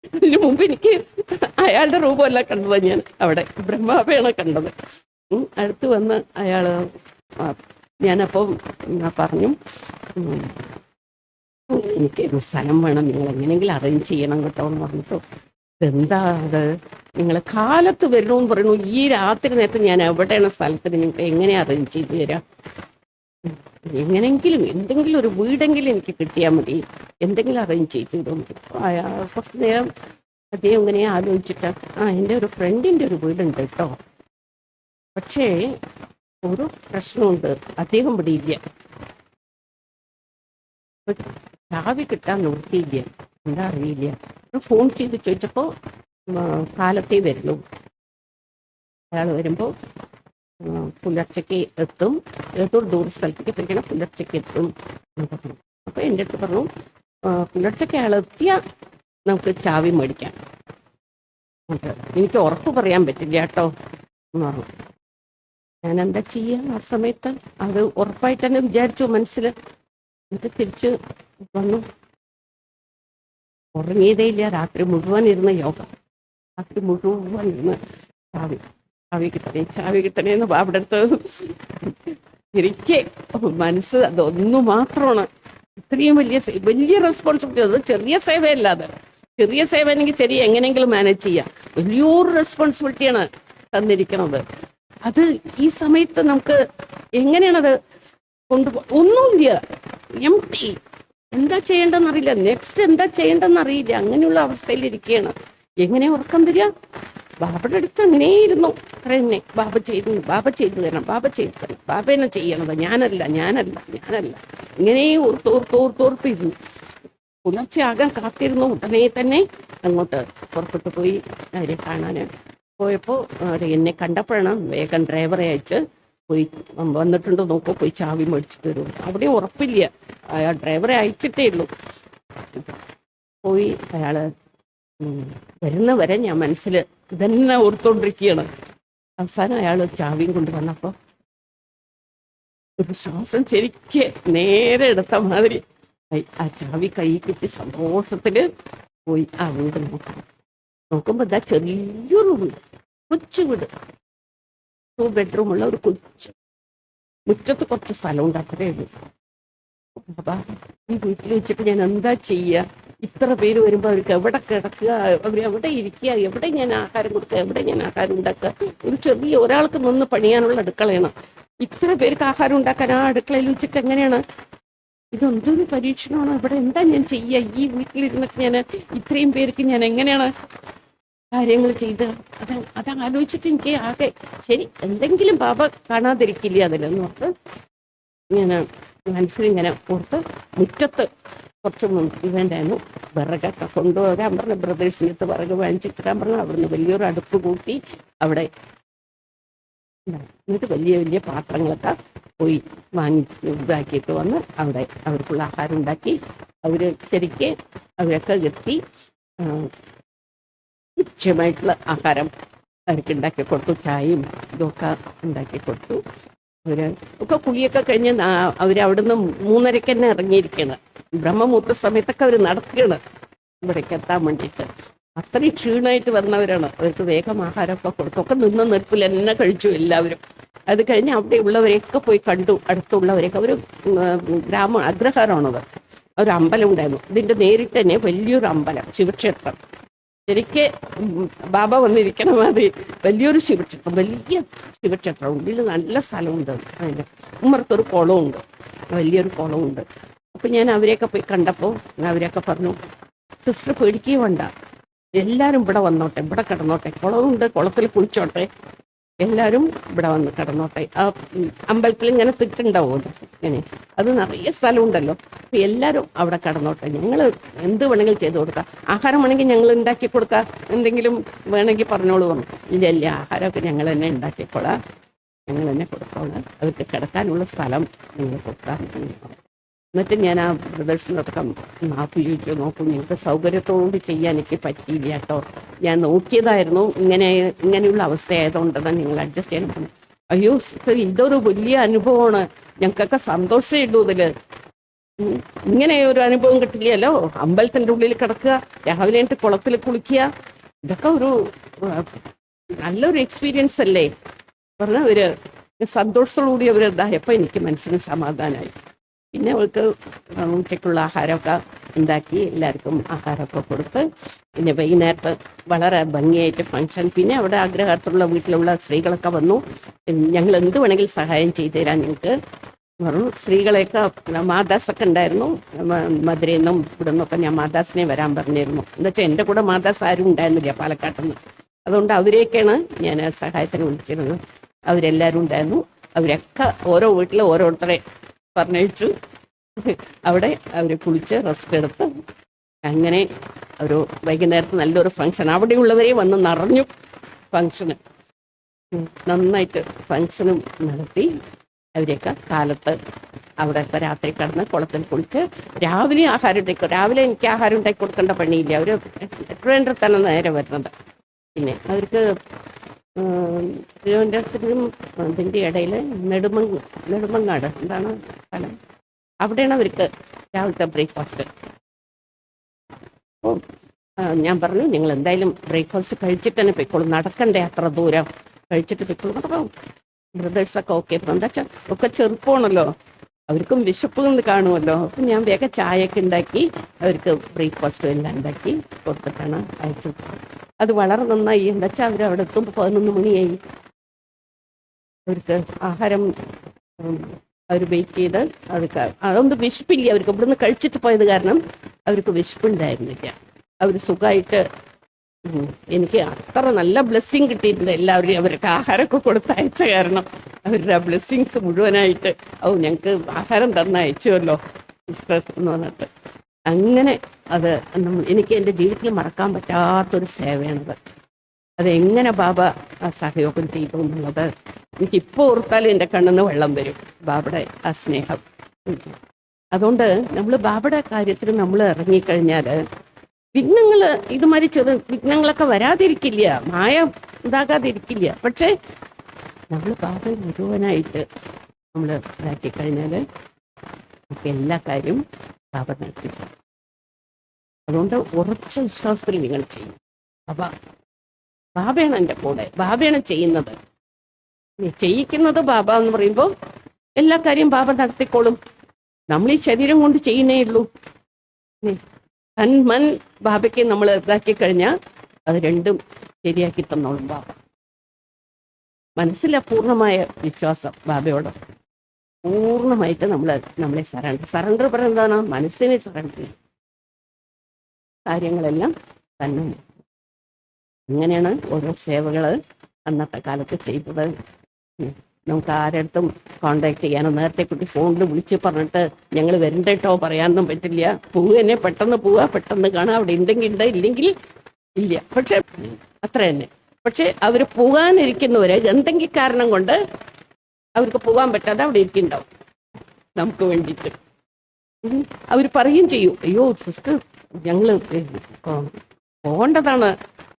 ഇതിന് മുമ്പ് എനിക്ക് അയാളുടെ രൂപമല്ല കണ്ടത്, ഞാൻ അവിടെ ബ്രഹ്മാബയാണ് കണ്ടത്. അടുത്ത് വന്ന് അയാള് ഞാനപ്പോൾ പറഞ്ഞു, എനിക്കൊരു സ്ഥലം വേണം, നിങ്ങൾ എങ്ങനെയെങ്കിലും അറേഞ്ച് ചെയ്യണം കേട്ടോ എന്ന് പറഞ്ഞിട്ടോ. എന്താ അത്, നിങ്ങൾ കാലത്ത് വരണമെന്ന് പറയുന്നു, ഈ രാത്രി നേരത്തെ ഞാൻ എവിടെയാണ് സ്ഥലത്തിന് നിങ്ങൾക്ക് എങ്ങനെ അറേഞ്ച് ചെയ്ത് തരാം? എങ്ങനെങ്കിലും എന്തെങ്കിലും ഒരു വീടെങ്കിലും എനിക്ക് കിട്ടിയാൽ മതി, എന്തെങ്കിലും അറേഞ്ച് ചെയ്ത് തരും. അയാൾ കുറച്ച് നേരം അദ്ദേഹം ഇങ്ങനെ ആലോചിച്ചിട്ട്, എൻ്റെ ഒരു ഫ്രണ്ടിൻ്റെ ഒരു വീടുണ്ട് കേട്ടോ, പക്ഷേ ഒരു പ്രശ്നമുണ്ട്, അദ്ദേഹം ഇവിടെ ഇല്ല, ചാവി കിട്ടാൻ നോക്കിയില്ല, എന്താ അറിയില്ല. ഫോൺ ചെയ്ത് ചോദിച്ചപ്പോൾ കാലത്തേ വരുന്നു. അയാൾ വരുമ്പോൾ പുലർച്ചയ്ക്ക് എത്തും, ഏതൊരു ദൂര സ്ഥലത്തേക്ക് പോയിക്കണം, പുലർച്ചയ്ക്ക് എത്തും എന്ന് പറഞ്ഞു. അപ്പോൾ എൻ്റെ അടുത്ത് പറഞ്ഞു, പുലർച്ചയ്ക്ക് അയാൾ എത്തിയാൽ നമുക്ക് ചാവി മേടിക്കാം. എനിക്ക് ഉറപ്പ് പറയാൻ പറ്റില്ല കേട്ടോ എന്ന് പറഞ്ഞു. ഞാൻ എന്താ ചെയ്യുക ആ സമയത്ത്? അത് ഉറപ്പായിട്ട് തന്നെ വിചാരിച്ചു മനസ്സിൽ. എന്നിട്ട് തിരിച്ച് വന്നു. ഉറങ്ങിയതേ ഇല്ല, രാത്രി മുഴുവൻ ഇരുന്ന് യോഗ, രാത്രി മുഴുവൻ ഇരുന്ന് ചാവി കിട്ടണേന്ന് അവിടെ അടുത്ത്. എനിക്ക് മനസ്സ് അതൊന്നു മാത്രമാണ്. ഇത്രയും വലിയ റെസ്പോൺസിബിലിറ്റി. അത് ചെറിയ സേവയല്ല, അത് ചെറിയ സേവ എനിക്ക് ശരി എങ്ങനെയെങ്കിലും മാനേജ് ചെയ്യാം. വലിയൊരു റെസ്പോൺസിബിലിറ്റിയാണ് തന്നിരിക്കുന്നത്. അത് ഈ സമയത്ത് നമുക്ക് എങ്ങനെയാണത് ഒന്നുമില്ല, എംപ്റ്റി. എന്താ ചെയ്യേണ്ടെന്നറിയില്ല, നെക്സ്റ്റ് എന്താ ചെയ്യേണ്ടെന്നറിയില്ല. അങ്ങനെയുള്ള അവസ്ഥയിൽ ഇരിക്കുകയാണ്. എങ്ങനെ ഉറക്കം തരിക? ബാബയുടെ അടുത്ത് അങ്ങനെയിരുന്നു. തന്നെ ബാബ ചെയ്തു തരണം, ബാബ എന്നെ ചെയ്യണത്, ഞാനല്ല. ഇങ്ങനെ ഓർത്തോർത്തിരുന്നു. പുലർച്ചെ ആകാൻ കാത്തിരുന്നു. ഉടനെ തന്നെ അങ്ങോട്ട് പുറപ്പെട്ടു പോയി. അവരെ കാണാൻ പോയപ്പോൾ എന്നെ കണ്ടപ്പോഴാണ് വേഗം ഡ്രൈവറെ അയച്ച് പോയി വന്നിട്ടുണ്ടോ നോക്കോ, പോയി ചാവി മേടിച്ചിട്ട് വരും. അവിടെ ഉറപ്പില്ല, അയാൾ ഡ്രൈവറെ അയച്ചിട്ടേ ഉള്ളൂ. പോയി അയാള് വരുന്നവരെ ഞാൻ മനസ്സിൽ ഇതന്നെ ഓർത്തോണ്ടിരിക്കുകയാണ്. അവസാനം അയാൾ ചാവിയും കൊണ്ട് വന്നപ്പോൾ ഒരു ശ്വാസം ശരിക്ക് നേരെ എടുത്ത മാതിരി ആ ചാവി കൈ കിട്ടി സന്തോഷത്തില് പോയി ആ വീട് നോക്കണം. നോക്കുമ്പോ ഇതാ ചെറിയൊരു വീട്, കൊച്ചു വീട്, 2 ബെഡ്റൂം ഉള്ള ഒരു കൊച്ചു, മുറ്റത്ത് കുറച്ച് സ്ഥലമുണ്ട്, അത്രേ ഉള്ളൂ. അപ്പൊ ഈ വീട്ടിൽ വെച്ചിട്ട് ഞാൻ എന്താ ചെയ്യുക? ഇത്ര പേര് വരുമ്പോൾ അവർക്ക് എവിടെ കിടക്കുക, അവരെവിടെ ഇരിക്കുക, എവിടെ ഞാൻ ആഹാരം കൊടുക്കുക, എവിടെ ഞാൻ ആഹാരം ഉണ്ടാക്കുക? ഒരു ചെറിയ ഒരാൾക്ക് നിന്ന് പണിയാനുള്ള അടുക്കളയാണ്. ഇത്ര പേർക്ക് ആഹാരം ഉണ്ടാക്കാൻ ആ അടുക്കളയിൽ വെച്ചിട്ട് എങ്ങനെയാണ്? ഇതെന്തൊരു പരീക്ഷണമാണ്. ഇവിടെ എന്താ ഞാൻ ചെയ്യുക? ഈ വീട്ടിലിരുന്നിട്ട് ഞാൻ ഇത്രയും പേർക്ക് ഞാൻ എങ്ങനെയാണ് കാര്യങ്ങൾ ചെയ്ത്? അത് ആലോചിച്ചിട്ട് എനിക്ക് ആകെ ശരി, എന്തെങ്കിലും പാപ കാണാതിരിക്കില്ല അതിലെന്ന് ഓർത്ത് ഞാൻ മനസ്സിലിങ്ങനെ ഓർത്ത് മുറ്റത്ത് കുറച്ച് വേണ്ടായിരുന്നു വിറകൊക്കെ കൊണ്ടുപോകാൻ പറഞ്ഞ ബ്രദേഴ്സിൻ്റെ അടുത്ത് വിറക് വാങ്ങിച്ചിട്ടാൻ പറഞ്ഞു. അവിടുന്ന് വലിയൊരു അടുപ്പ് കൂട്ടി അവിടെ എന്നിട്ട് വലിയ വലിയ പാത്രങ്ങളൊക്കെ പോയി വാങ്ങിച്ച് ഇതാക്കിയിട്ട് വന്ന് അവിടെ അവർക്കുള്ള ആഹാരം ഉണ്ടാക്കി. അവര് ശരിക്ക് അവരൊക്കെ എത്തി നിശ്ചയമായിട്ടുള്ള ആഹാരം അവർക്ക് ഉണ്ടാക്കി കൊടുത്തു. ചായയും ഇതൊക്കെ ഉണ്ടാക്കി കൊടുത്തു. അവര് ഒക്കെ കുളിയൊക്കെ കഴിഞ്ഞ് അവരവിടുന്ന് 3:30 തന്നെ ഇറങ്ങിയിരിക്കുകയാണ്. ബ്രഹ്മമുഹൂർത്ത സമയത്തൊക്കെ അവർ നടക്കുകയാണ് ഇവിടേക്ക് എത്താൻ വേണ്ടിയിട്ട്. അത്രയും ക്ഷീണമായിട്ട് വന്നവരാണ്. അവർക്ക് വേഗം ആഹാരമൊക്കെ കൊടുത്തു. ഒക്കെ നിന്ന് നിൽപ്പിൽ എന്നെ കഴിച്ചു എല്ലാവരും. അത് കഴിഞ്ഞ് അവിടെ ഉള്ളവരെയൊക്കെ പോയി കണ്ടു. അടുത്തുള്ളവരെയൊക്കെ ഒരു അഗ്രഹാരമാണത്. ഒരു അമ്പലം ഉണ്ടായിരുന്നു. ഇതിന്റെ നേരിട്ട് തന്നെ വലിയൊരു അമ്പലം, ശിവക്ഷേത്രം. ശരിക്ക് ബാബ വന്നിരിക്കണ മാതിരി വലിയൊരു ശിവക്ഷേത്രം, വലിയ ശിവക്ഷേത്രം. ഉള്ളിൽ നല്ല സ്ഥലമുണ്ട്. അതിൻ്റെ ഉമ്മർത്തൊരു കുളമുണ്ട്, വലിയൊരു കുളമുണ്ട്. അപ്പൊ ഞാൻ അവരെയൊക്കെ പോയി കണ്ടപ്പോൾ അവരെയൊക്കെ പറഞ്ഞു, സിസ്റ്റർ പേടിക്കുകയും വേണ്ട, എല്ലാവരും ഇവിടെ വന്നോട്ടെ, ഇവിടെ കിടന്നോട്ടെ, കുളമുണ്ട്, കുളത്തിൽ കുളിച്ചോട്ടെ, എല്ലാവരും ഇവിടെ വന്ന് കിടന്നോട്ടെ. ആ അമ്പലത്തിൽ ഇങ്ങനെ തിട്ടുണ്ടാവുമല്ലോ, ഇങ്ങനെ അത് നിറയെ സ്ഥലമുണ്ടല്ലോ, അപ്പൊ എല്ലാവരും അവിടെ കിടന്നോട്ടെ, ഞങ്ങൾ എന്ത് വേണമെങ്കിലും ചെയ്ത് കൊടുക്കാം, ആഹാരം വേണമെങ്കിൽ ഞങ്ങൾ ഉണ്ടാക്കി കൊടുക്കാം, എന്തെങ്കിലും വേണമെങ്കിൽ പറഞ്ഞോളൂ പറഞ്ഞു. ഇല്ല, ആഹാരമൊക്കെ ഞങ്ങൾ തന്നെ ഉണ്ടാക്കിക്കോളാം, ഞങ്ങൾ തന്നെ കൊടുത്തോളാം, അവർക്ക് കിടക്കാനുള്ള സ്ഥലം നിങ്ങൾ കൊടുക്കാം. എന്നിട്ട് ഞാൻ ആ ബ്രദേഴ്സിനൊക്കെ മാപ്പ് ചോദിച്ചു, നോക്കൂ നിങ്ങൾക്ക് സൗകര്യത്തോടുകൂടി ചെയ്യാൻ എനിക്ക് പറ്റിയില്ല കേട്ടോ, ഞാൻ നോക്കിയതായിരുന്നു, ഇങ്ങനെയുള്ള അവസ്ഥയായതുകൊണ്ടാണ് നിങ്ങൾ അഡ്ജസ്റ്റ് ചെയ്യാൻ പറഞ്ഞു. അയ്യോ ഇതൊരു വലിയ അനുഭവമാണ്, ഞങ്ങൾക്കൊക്കെ സന്തോഷമേ ഉള്ളൂ ഇതില്. ഇങ്ങനെ ഒരു അനുഭവം കിട്ടില്ലല്ലോ, അമ്പലത്തിന്റെ ഉള്ളിൽ കിടക്കുക, രാവിലെ ആയിട്ട് കുളത്തിൽ കുളിക്കുക, ഇതൊക്കെ ഒരു നല്ലൊരു എക്സ്പീരിയൻസ് അല്ലേ പറഞ്ഞ അവര് സന്തോഷത്തോടുകൂടി അവർ ഇതായപ്പോൾ എനിക്ക് മനസ്സിന് സമാധാനമായി. പിന്നെ അവൾക്ക് ഉച്ചയ്ക്കുള്ള ആഹാരമൊക്കെ ഉണ്ടാക്കി എല്ലാവർക്കും ആഹാരമൊക്കെ കൊടുത്ത് പിന്നെ വൈകുന്നേരത്ത് വളരെ ഭംഗിയായിട്ട് ഫങ്ഷൻ. പിന്നെ അവിടെ ആഗ്രഹത്തുള്ള വീട്ടിലുള്ള സ്ത്രീകളൊക്കെ വന്നു, ഞങ്ങൾ എന്ത് വേണമെങ്കിലും സഹായം ചെയ്തു തരാൻ ഞങ്ങൾക്ക് പറഞ്ഞു. സ്ത്രീകളെയൊക്കെ മാതാസൊക്കെ ഉണ്ടായിരുന്നു, മധുരയിൽ നിന്നും ഇവിടെ നിന്നൊക്കെ ഞാൻ മാതാസിനെ വരാൻ പറഞ്ഞിരുന്നു. എന്താ വെച്ചാൽ എൻ്റെ കൂടെ മാതാസ് ആരും ഉണ്ടായിരുന്നില്ല പാലക്കാട്ടിൽ നിന്ന്, അതുകൊണ്ട് അവരെയൊക്കെയാണ് ഞാൻ സഹായത്തിന് വിളിച്ചിരുന്നത്. അവരെല്ലാവരും ഉണ്ടായിരുന്നു. അവരൊക്കെ ഓരോ വീട്ടിൽ ഓരോരുത്തരെ പറഞ്ഞയച്ചു. അവിടെ അവർ കുളിച്ച് റെസ്റ്റ് എടുത്ത് അങ്ങനെ ഒരു വൈകുന്നേരത്ത് നല്ലൊരു ഫങ്ഷൻ, അവിടെയുള്ളവരെ വന്ന് നിറഞ്ഞു. ഫങ്ഷന് നന്നായിട്ട് ഫങ്ഷനും നടത്തി. അവരെയൊക്കെ കാലത്ത് അവിടെ ഒക്കെ രാത്രി കിടന്ന് കുളത്തിൽ കുളിച്ച് രാവിലെ ആഹാരം ഉണ്ടാക്കി. രാവിലെ എനിക്ക് ആഹാരം ഉണ്ടാക്കി കൊടുക്കേണ്ട പണിയില്ല, അവർ 8:30 തന്നെ നേരെ വരുന്നത്. പിന്നെ അവർക്ക് തിരുവനന്തപുരത്തിനും അതിൻ്റെ ഇടയിൽ നെടുമങ്ങാട് എന്താണ് സ്ഥലം, അവിടെയാണ് അവർക്ക് രാവിലത്തെ ബ്രേക്ക്ഫാസ്റ്റ്. അപ്പോൾ ഞാൻ പറഞ്ഞു നിങ്ങൾ എന്തായാലും ബ്രേക്ക്ഫാസ്റ്റ് കഴിച്ചിട്ട് തന്നെ പൊയ്ക്കോളും, നടക്കണ്ടേ അത്ര ദൂരം, കഴിച്ചിട്ട് പൊയ്ക്കോളും. അപ്പോൾ ബ്രദേഴ്സൊക്കെ ഓക്കെ. എന്താ വെച്ചാൽ ഒക്കെ ചെറുപ്പമാണല്ലോ, അവർക്കും വിശപ്പ് കൊണ്ട് കാണുമല്ലോ. അപ്പം ഞാൻ വേഗം ചായയൊക്കെ ഉണ്ടാക്കി അവർക്ക് ബ്രേക്ക്ഫാസ്റ്റും എല്ലാം ഉണ്ടാക്കി കൊടുത്തിട്ടാണ് അയച്ചത്. അത് വളരെ നന്നായി. എന്താ വെച്ചാൽ അവർ അവിടെ എത്തുമ്പോൾ 11 മണിയായി. അവർക്ക് ആഹാരം അവർ വെയിറ്റ് ചെയ്ത് അവർക്ക് അതൊന്നും വിശപ്പില്ല. അവർക്ക് ഇവിടുന്ന് കഴിച്ചിട്ട് പോയത് കാരണം അവർക്ക് വിശപ്പുണ്ടായിരുന്നില്ല. അവർ സുഖമായിട്ട് എനിക്ക് അത്ര നല്ല ബ്ലെസ്സിങ് കിട്ടിയിട്ടുണ്ട്. എല്ലാവരും അവർക്ക് ആഹാരമൊക്കെ കൊടുത്ത് അയച്ച കാരണം അവരുടെ ആ ബ്ലെസ്സിങ്സ് മുഴുവനായിട്ട് ഞങ്ങൾക്ക് ആഹാരം തന്ന അയച്ചുവല്ലോ എന്ന് പറഞ്ഞിട്ട് അങ്ങനെ അത് എനിക്ക് എൻ്റെ ജീവിതത്തിൽ മറക്കാൻ പറ്റാത്തൊരു സേവയാണത്. അതെങ്ങനെ ബാബ ആ സഹയോഗം ചെയ്തു എന്നുള്ളത് എനിക്കിപ്പോൾ ഓർത്താലും എൻ്റെ കണ്ണിന്ന് വെള്ളം വരും, ബാബയുടെ ആ സ്നേഹം. അതുകൊണ്ട് നമ്മൾ ബാബയുടെ കാര്യത്തിൽ നമ്മൾ ഇറങ്ങിക്കഴിഞ്ഞാൽ വിഘ്നങ്ങൾ ഇതുമാതിരി വിഘ്നങ്ങളൊക്കെ വരാതിരിക്കില്ല, മായ ഇതാകാതിരിക്കില്ല. പക്ഷേ നമ്മൾ ബാബ മുഴുവനായിട്ട് നമ്മൾ ഇതാക്കിക്കഴിഞ്ഞാൽ നമുക്ക് എല്ലാ കാര്യവും ബാബ നടത്തി. അതുകൊണ്ട് ഉറച്ച വിശ്വാസത്തിൽ നിങ്ങൾ ചെയ്യും. ബാബ ബാബയാണ് എൻ്റെ കൂടെ, ബാബയാണ് ചെയ്യുന്നത്. ചെയ്യിക്കുന്നത് ബാബ എന്ന് പറയുമ്പോൾ എല്ലാ കാര്യം ബാബ നടത്തിക്കോളും. നമ്മൾ ഈ ശരീരം കൊണ്ട് ചെയ്യുന്നേ ഉള്ളൂ. തൻ മൻ ബാബയ്ക്ക് നമ്മൾ ഇതാക്കി കഴിഞ്ഞാൽ അത് രണ്ടും ശരിയാക്കി തന്നോളും ബാബ. മനസ്സിലെ പൂർണ്ണമായ വിശ്വാസം ബാബയോട്, പൂർണ്ണമായിട്ട് നമ്മളെ സറണ്ടർ പറയുന്നതാണ്, മനസ്സിനെ സറണ്ടർ ചെയ്യും. കാര്യങ്ങളെല്ലാം തന്നെ. ഇങ്ങനെയാണ് ഓരോ സേവകള് അന്നത്തെ കാലത്ത് ചെയ്തത്. നമുക്ക് ആരടുത്തും കോണ്ടാക്ട് ചെയ്യാനോ, നേരത്തെ കുട്ടി ഫോണിൽ വിളിച്ച് പറഞ്ഞിട്ട് ഞങ്ങൾ വരണ്ടേട്ടോ പറയാനൊന്നും പറ്റില്ല. പോവുക തന്നെ, പെട്ടെന്ന് പോവുക, പെട്ടെന്ന് കാണുക, അവിടെ ഉണ്ടെങ്കിൽ ഉണ്ട്, ഇല്ലെങ്കിൽ ഇല്ല. പക്ഷെ അത്ര തന്നെ. പക്ഷെ അവർ പോകാനിരിക്കുന്നവരെ എന്തെങ്കിലും കാരണം കൊണ്ട് അവർക്ക് പോകാൻ പറ്റാതെ അവിടെ ഇരിക്കുന്നുണ്ടാവും നമുക്ക് വേണ്ടിയിട്ട്. അവർ പറയുകയും ചെയ്യും, അയ്യോ സിസ്റ്റർ ഞങ്ങള് പോകേണ്ടതാണ്,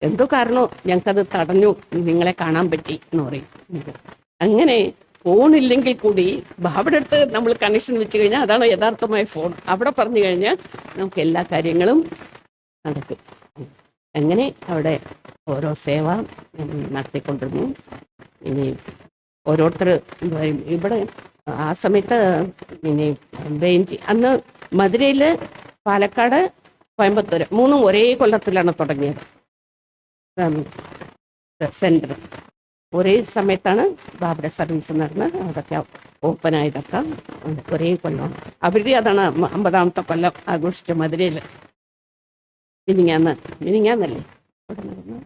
എന്തോ കാരണോ ഞങ്ങൾക്കത് തടഞ്ഞു, നിങ്ങളെ കാണാൻ പറ്റി എന്ന് പറയും. അങ്ങനെ ഫോണില്ലെങ്കിൽ കൂടി അവിടെ അടുത്ത് നമ്മൾ കണക്ഷൻ വെച്ച് കഴിഞ്ഞാൽ അതാണ് യഥാർത്ഥമായ ഫോൺ. അവിടെ പറഞ്ഞു കഴിഞ്ഞാൽ നമുക്ക് എല്ലാ കാര്യങ്ങളും നടക്കും. അങ്ങനെ അവിടെ ഓരോ സേവ നടത്തിക്കൊണ്ടിരുന്നു. ഇനി ഓരോരുത്തർ ഇവിടെ ആ സമയത്ത് ഇനി ബെഞ്ച് അന്ന് മധുരയില്, പാലക്കാട്, കോയമ്പത്തൂർ മൂന്നും ഒരേ കൊല്ലത്തിലാണ് തുടങ്ങിയത്. സെന്റർ ഒരേ സമയത്താണ് ബാബയുടെ സർവീസ് നടന്ന് അതൊക്കെ ഓപ്പൺ ആയതൊക്കെ ഒരേ കൊല്ലമാണ്. അവരുടെ അതാണ് 50ാമത്തെ കൊല്ലം ആഘോഷിച്ച മധുരയിൽ. മിനിങ്ങാന്നല്ലേ അവിടെ നടന്ന്.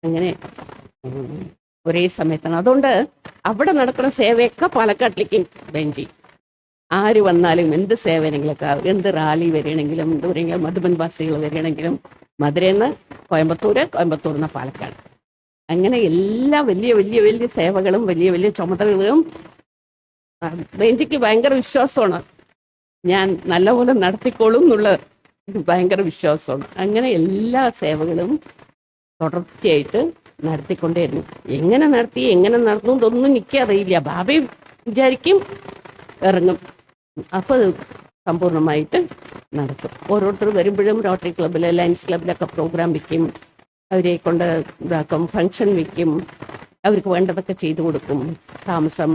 അങ്ങനെ ഒരേ സമയത്താണ്. അതുകൊണ്ട് അവിടെ നടക്കുന്ന സേവയൊക്കെ പാലക്കാട്ടിലേക്ക് ബെഞ്ചി ആര് വന്നാലും എന്ത് സേവനങ്ങളൊക്കെ, എന്ത് റാലി വരികയാണെങ്കിലും, എന്ത് വരികയെങ്കിലും, മധുബൻ വാസികൾ വരികയാണെങ്കിലും മധുരയിൽ നിന്ന് കോയമ്പത്തൂരിൽ നിന്ന് പാലക്കാട്, അങ്ങനെ എല്ലാ വലിയ വലിയ വലിയ സേവകളും വലിയ വലിയ ചുമതലകളും ബെഞ്ചിക്ക് ഭയങ്കര വിശ്വാസമാണ്. ഞാൻ നല്ലപോലെ നടത്തിക്കോളും എന്നുള്ള ഭയങ്കര വിശ്വാസമാണ്. അങ്ങനെ എല്ലാ സേവകളും തുടർച്ചയായിട്ട് നടത്തിക്കൊണ്ടേയിരുന്നു. എങ്ങനെ നടന്നു ഇതൊന്നും എനിക്കറിയില്ല. ബാബയും വിചാരിക്കും ഇറങ്ങും, അപ്പോൾ സമ്പൂർണ്ണമായിട്ട് നടക്കും. ഓരോരുത്തർ വരുമ്പോഴും റോട്ടറി ക്ലബ്ബിൽ, ലയൺസ് ക്ലബ്ബിലൊക്കെ പ്രോഗ്രാം വയ്ക്കും, അവരെ കൊണ്ട് ഇതാക്കും, ഫങ്ഷൻ വയ്ക്കും, അവർക്ക് വേണ്ടതൊക്കെ ചെയ്തു കൊടുക്കും. താമസം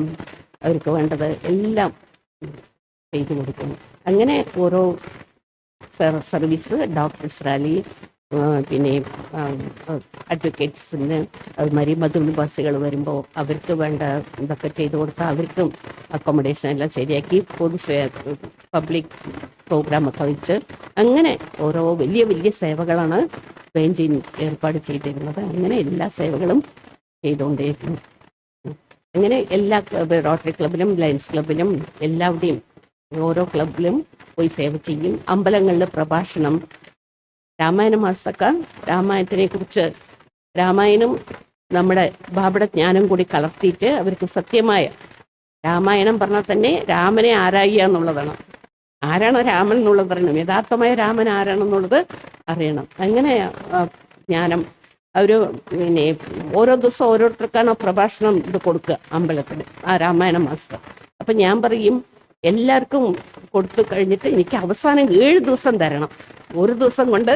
അവർക്ക് വേണ്ടത് എല്ലാം ചെയ്തു കൊടുക്കും. അങ്ങനെ ഓരോ സർവീസ്, ഡോക്ടേഴ്സ് റാലി, പിന്നെ അഡ്വക്കേറ്റ്സിന് അതുമാതിരി മധുനിവാസികൾ വരുമ്പോൾ അവർക്ക് വേണ്ട ഇതൊക്കെ ചെയ്തു കൊടുത്താൽ അവർക്കും അക്കോമഡേഷൻ എല്ലാം ശരിയാക്കി പബ്ലിക് പ്രോഗ്രാമൊക്കെ വെച്ച് അങ്ങനെ ഓരോ വലിയ വലിയ സേവകളാണ് ബെഞ്ചിൻ ഏർപ്പാട് ചെയ്തിരുന്നത്. അങ്ങനെ എല്ലാ സേവകളും ചെയ്തുകൊണ്ടേയിരുന്നു. അങ്ങനെ എല്ലാ റോട്ടറി ക്ലബിലും ലയൺസ് ക്ലബിലും എല്ലാവരുടെയും ഓരോ ക്ലബിലും പോയി സേവ ചെയ്യും. അമ്പലങ്ങളിൽ പ്രഭാഷണം, രാമായണ മാസത്തൊക്കെ രാമായണത്തിനെ കുറിച്ച്, രാമായണം നമ്മുടെ ബാബയുടെ ജ്ഞാനം കൂടി കലർത്തിയിട്ട് അവർക്ക് സത്യമായ രാമായണം പറഞ്ഞാൽ തന്നെ രാമനെ ആരായുക എന്നുള്ളതാണ്. ആരാണ് രാമൻ എന്നുള്ളത് അറിയണം, യഥാർത്ഥമായ രാമൻ ആരാണെന്നുള്ളത് അറിയണം. അങ്ങനെ ജ്ഞാനം അവർ പിന്നെ ഓരോ ദിവസം ഓരോരുത്തർക്കാണ് പ്രഭാഷണം ഇത് കൊടുക്കുക അമ്പലത്തിൽ ആ രാമായണ മാസത്തെ. അപ്പം ഞാൻ പറയും എല്ലാവർക്കും കൊടുത്തു കഴിഞ്ഞിട്ട് എനിക്ക് അവസാനം 7 ദിവസം തരണം. ഒരു ദിവസം കൊണ്ട്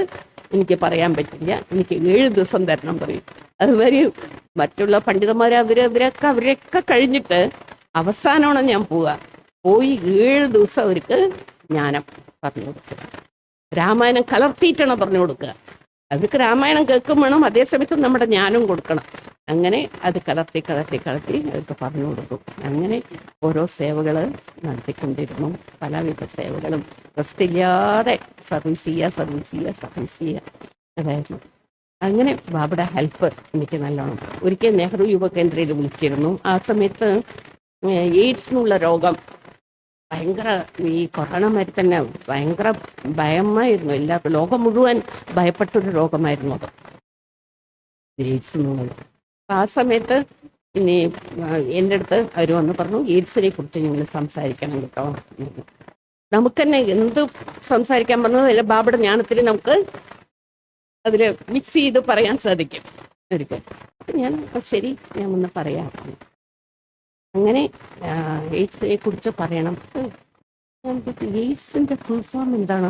എനിക്ക് പറയാൻ പറ്റില്ല, എനിക്ക് 7 ദിവസം തരണം പറയും. അതുമാതിരി മറ്റുള്ള പണ്ഡിതന്മാർ അവരൊക്കെ കഴിഞ്ഞിട്ട് അവസാനമാണ് ഞാൻ പോയി 7 ദിവസം അവർക്ക് ജ്ഞാനം പറഞ്ഞു കൊടുക്കുക. രാമായണം കലർത്തിയിട്ടാണ് പറഞ്ഞു കൊടുക്കുക. അവർക്ക് രാമായണം കേൾക്കും വേണം, അതേസമയത്ത് നമ്മുടെ ജ്ഞാനം കൊടുക്കണം. അങ്ങനെ അത് കലർത്തി അവർക്ക് പറഞ്ഞു കൊടുക്കും. അങ്ങനെ ഓരോ സേവകൾ നടത്തിക്കൊണ്ടിരുന്നു. പലവിധ സേവകളും റെസ്റ്റ് ഇല്ലാതെ സർവീസ് ചെയ്യുക അതായിരുന്നു. അങ്ങനെ ബാബയുടെ ഹെൽപ്പ് എനിക്ക് നല്ലോണം. ഒരിക്കൽ നെഹ്റു യുവകേന്ദ്രയിൽ വിളിച്ചിരുന്നു. ആ സമയത്ത് എയ്ഡ്സിനുള്ള രോഗം ഭയങ്കര, ഈ കൊറോണ മാതിരി തന്നെ ഭയങ്കര ഭയമായിരുന്നു. ലോകം മുഴുവൻ ഭയപ്പെട്ടൊരു രോഗമായിരുന്നു അത്, എയ്ഡ്സ് എന്നുള്ളത്. അപ്പം ആ സമയത്ത് ഇനി എൻ്റെ അടുത്ത് അവർ വന്ന് പറഞ്ഞു, എയ്ഡ്സിനെ കുറിച്ച് നിങ്ങൾ സംസാരിക്കണം കേട്ടോ. നമുക്ക് തന്നെ എന്ത് സംസാരിക്കാൻ പറഞ്ഞത് ബാബയുടെ ജ്ഞാനത്തിൽ നമുക്ക് അതിൽ മിക്സ് ചെയ്ത് പറയാൻ സാധിക്കും ഒരിക്കൽ. അപ്പം ഞാൻ ശരി, ഞാൻ ഒന്ന് പറയാം. അങ്ങനെ എയ്ഡ്സിനെ കുറിച്ച് പറയണം. എയ്ഡ്സിന്റെ ഫുൾ ഫോം എന്താണ്?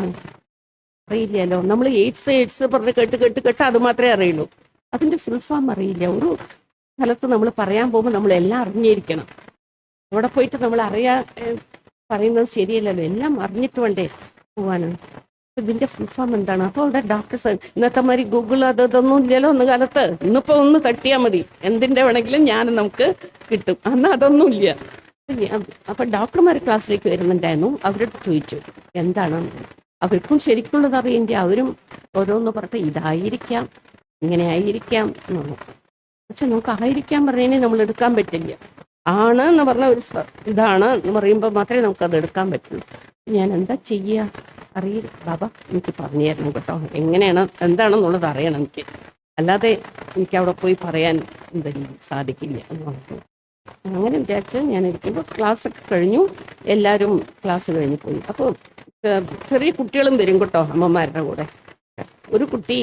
അറിയില്ലല്ലോ. നമ്മൾ എയ്ഡ്സ് പറഞ്ഞ് കേട്ട് കേട്ട് കേട്ട് അത് മാത്രമേ അറിയുള്ളൂ. അതിന്റെ ഫുൾ ഫോം അറിയില്ല. ഒരു സ്ഥലത്ത് നമ്മൾ പറയാൻ പോകുമ്പോൾ നമ്മൾ എല്ലാം അറിഞ്ഞിരിക്കണം. അവിടെ പോയിട്ട് നമ്മൾ പറയുന്നത് ശരിയല്ലല്ലോ. എല്ലാം അറിഞ്ഞിട്ട് വേണ്ടേ പോവാന്. ഇതിന്റെ ഫുൾ ഫോം എന്താണ്? അപ്പോൾ അവിടെ ഡോക്ടേഴ്സ് ഇന്നത്തെ മാതിരി ഗൂഗിൾ അതൊന്നും ഇല്ലല്ലോ ഒന്ന് കാലത്ത്. ഇന്നിപ്പോ ഒന്ന് തട്ടിയാൽ മതി, എന്തിന്റെ വേണമെങ്കിലും നമുക്ക് കിട്ടും. അന്ന് അതൊന്നും ഇല്ല. അപ്പൊ ഡോക്ടർമാർ ക്ലാസ്സിലേക്ക് വരുന്നുണ്ടായിരുന്നു. അവരോട് ചോദിച്ചു എന്താണ്. അവർക്കും ശരിക്കുള്ളത് അറിയില്ല. അവരും ഓരോന്ന് പറഞ്ഞിട്ട് ഇതായിരിക്കാം, ഇങ്ങനെ ആയിരിക്കാം എന്നുള്ളു. പക്ഷെ നമുക്ക് ആയിരിക്കാൻ പറഞ്ഞതിനെ നമ്മൾ എടുക്കാൻ പറ്റില്ല. ആണ് എന്ന് പറഞ്ഞ ഒരു ഇതാണ് എന്ന് പറയുമ്പോൾ മാത്രമേ നമുക്കത് എടുക്കാൻ പറ്റുള്ളൂ. ഞാൻ എന്താ ചെയ്യുക അറിയില്ല. ബാബ എനിക്ക് പറഞ്ഞു തരണം കേട്ടോ, എങ്ങനെയാണ് എന്താണെന്നുള്ളത് അറിയണം എനിക്ക്. അല്ലാതെ എനിക്ക് അവിടെ പോയി പറയാൻ സാധിക്കില്ല എന്ന് പറഞ്ഞു. അങ്ങനെ വിചാരിച്ച് ഞാൻ ഇരിക്കുമ്പോൾ ക്ലാസ്സൊക്കെ കഴിഞ്ഞു. എല്ലാവരും ക്ലാസ് കഴിഞ്ഞ് പോയി. അപ്പോൾ ചെറിയ കുട്ടികളും വരും കേട്ടോ അമ്മമാരുടെ കൂടെ. ഒരു കുട്ടി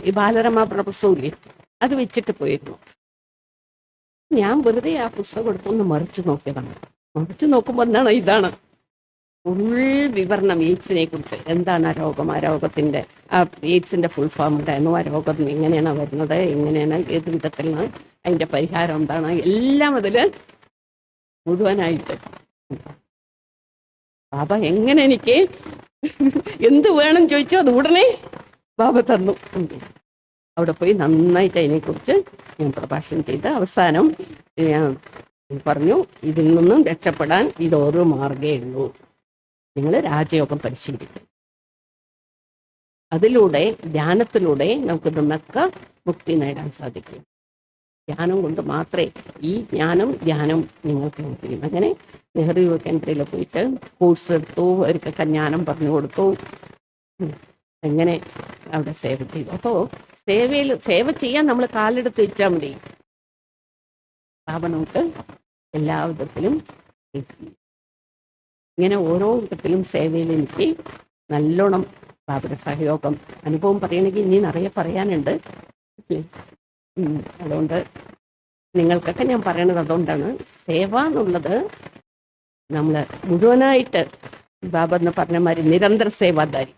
ഈ ബാലരമ പ്രപുസ്തകമില്ലേ അത് വെച്ചിട്ട് പോയിരുന്നു. ഞാൻ വെറുതെ ആ പുസ്തകം എടുത്തൊന്ന് മറിച്ച് നോക്കിയതാണ്. മറിച്ച് നോക്കുമ്പോൾ എന്താണ്, ഇതാണ് ഫുൾ വിവരണം എയ്ഡ്സിനെ കുറിച്ച്. എന്താണ് ആ രോഗം, ആ രോഗത്തിന്റെ എയ്ഡ്സിന്റെ ഫുൾ ഫോം ഉണ്ടായിരുന്നു, ആ രോഗം എങ്ങനെയാണ് വരുന്നത്, എങ്ങനെയാണ് ഏത് വിധത്തിലാണ് അതിന്റെ പരിഹാരം എന്താണ്, എല്ലാം അതില് മുഴുവനായിട്ട്. ബാബ എങ്ങനെ എനിക്ക് എന്ത് വേണം ചോദിച്ചോ അത് ഉടനെ ബാബ തന്നു. അവിടെ പോയി നന്നായിട്ട് അതിനെക്കുറിച്ച് ഞാൻ പ്രഭാഷണം ചെയ്ത് അവസാനം ഞാൻ പറഞ്ഞു, ഇതിൽ നിന്നും രക്ഷപ്പെടാൻ ഇതൊരു മാർഗ്ഗമേ ഉള്ളൂ. നിങ്ങൾ രാജയോഗം പരിശീലിക്കും. അതിലൂടെ ധ്യാനത്തിലൂടെ നമുക്ക് നിന്നൊക്കെ മുക്തി നേടാൻ സാധിക്കും. ധ്യാനം കൊണ്ട് മാത്രമേ ഈ ധ്യാനം നിങ്ങൾക്ക് കഴിയും. അങ്ങനെ നെഹ്റു യുവ കേന്ദ്രയിൽ പോയിട്ട് കോഴ്സ് എടുത്തു. അവർക്കൊക്കെ ജ്ഞാനം പറഞ്ഞു കൊടുത്തു. അങ്ങനെ അവിടെ സേവ ചെയ്തു. അപ്പോൾ സേവ ചെയ്യാൻ നമ്മൾ കാലെടുത്ത് വെച്ചാൽ മതി. സ്ഥാപനങ്ങൾക്ക് എല്ലാ വിധത്തിലും ഇങ്ങനെ ഓരോ വിധത്തിലും സേവയിൽ എനിക്ക് നല്ലോണം ബാബയുടെ സഹയോഗം അനുഭവം പറയണമെങ്കിൽ ഇനി നിറയെ പറയാനുണ്ട്. അതുകൊണ്ട് നിങ്ങൾക്കൊക്കെ ഞാൻ പറയണത് അതുകൊണ്ടാണ്. സേവ എന്നുള്ളത് നമ്മൾ മുഴുവനായിട്ട് ബാബ എന്ന് പറഞ്ഞ മാതിരി നിരന്തര സേവാധാരി.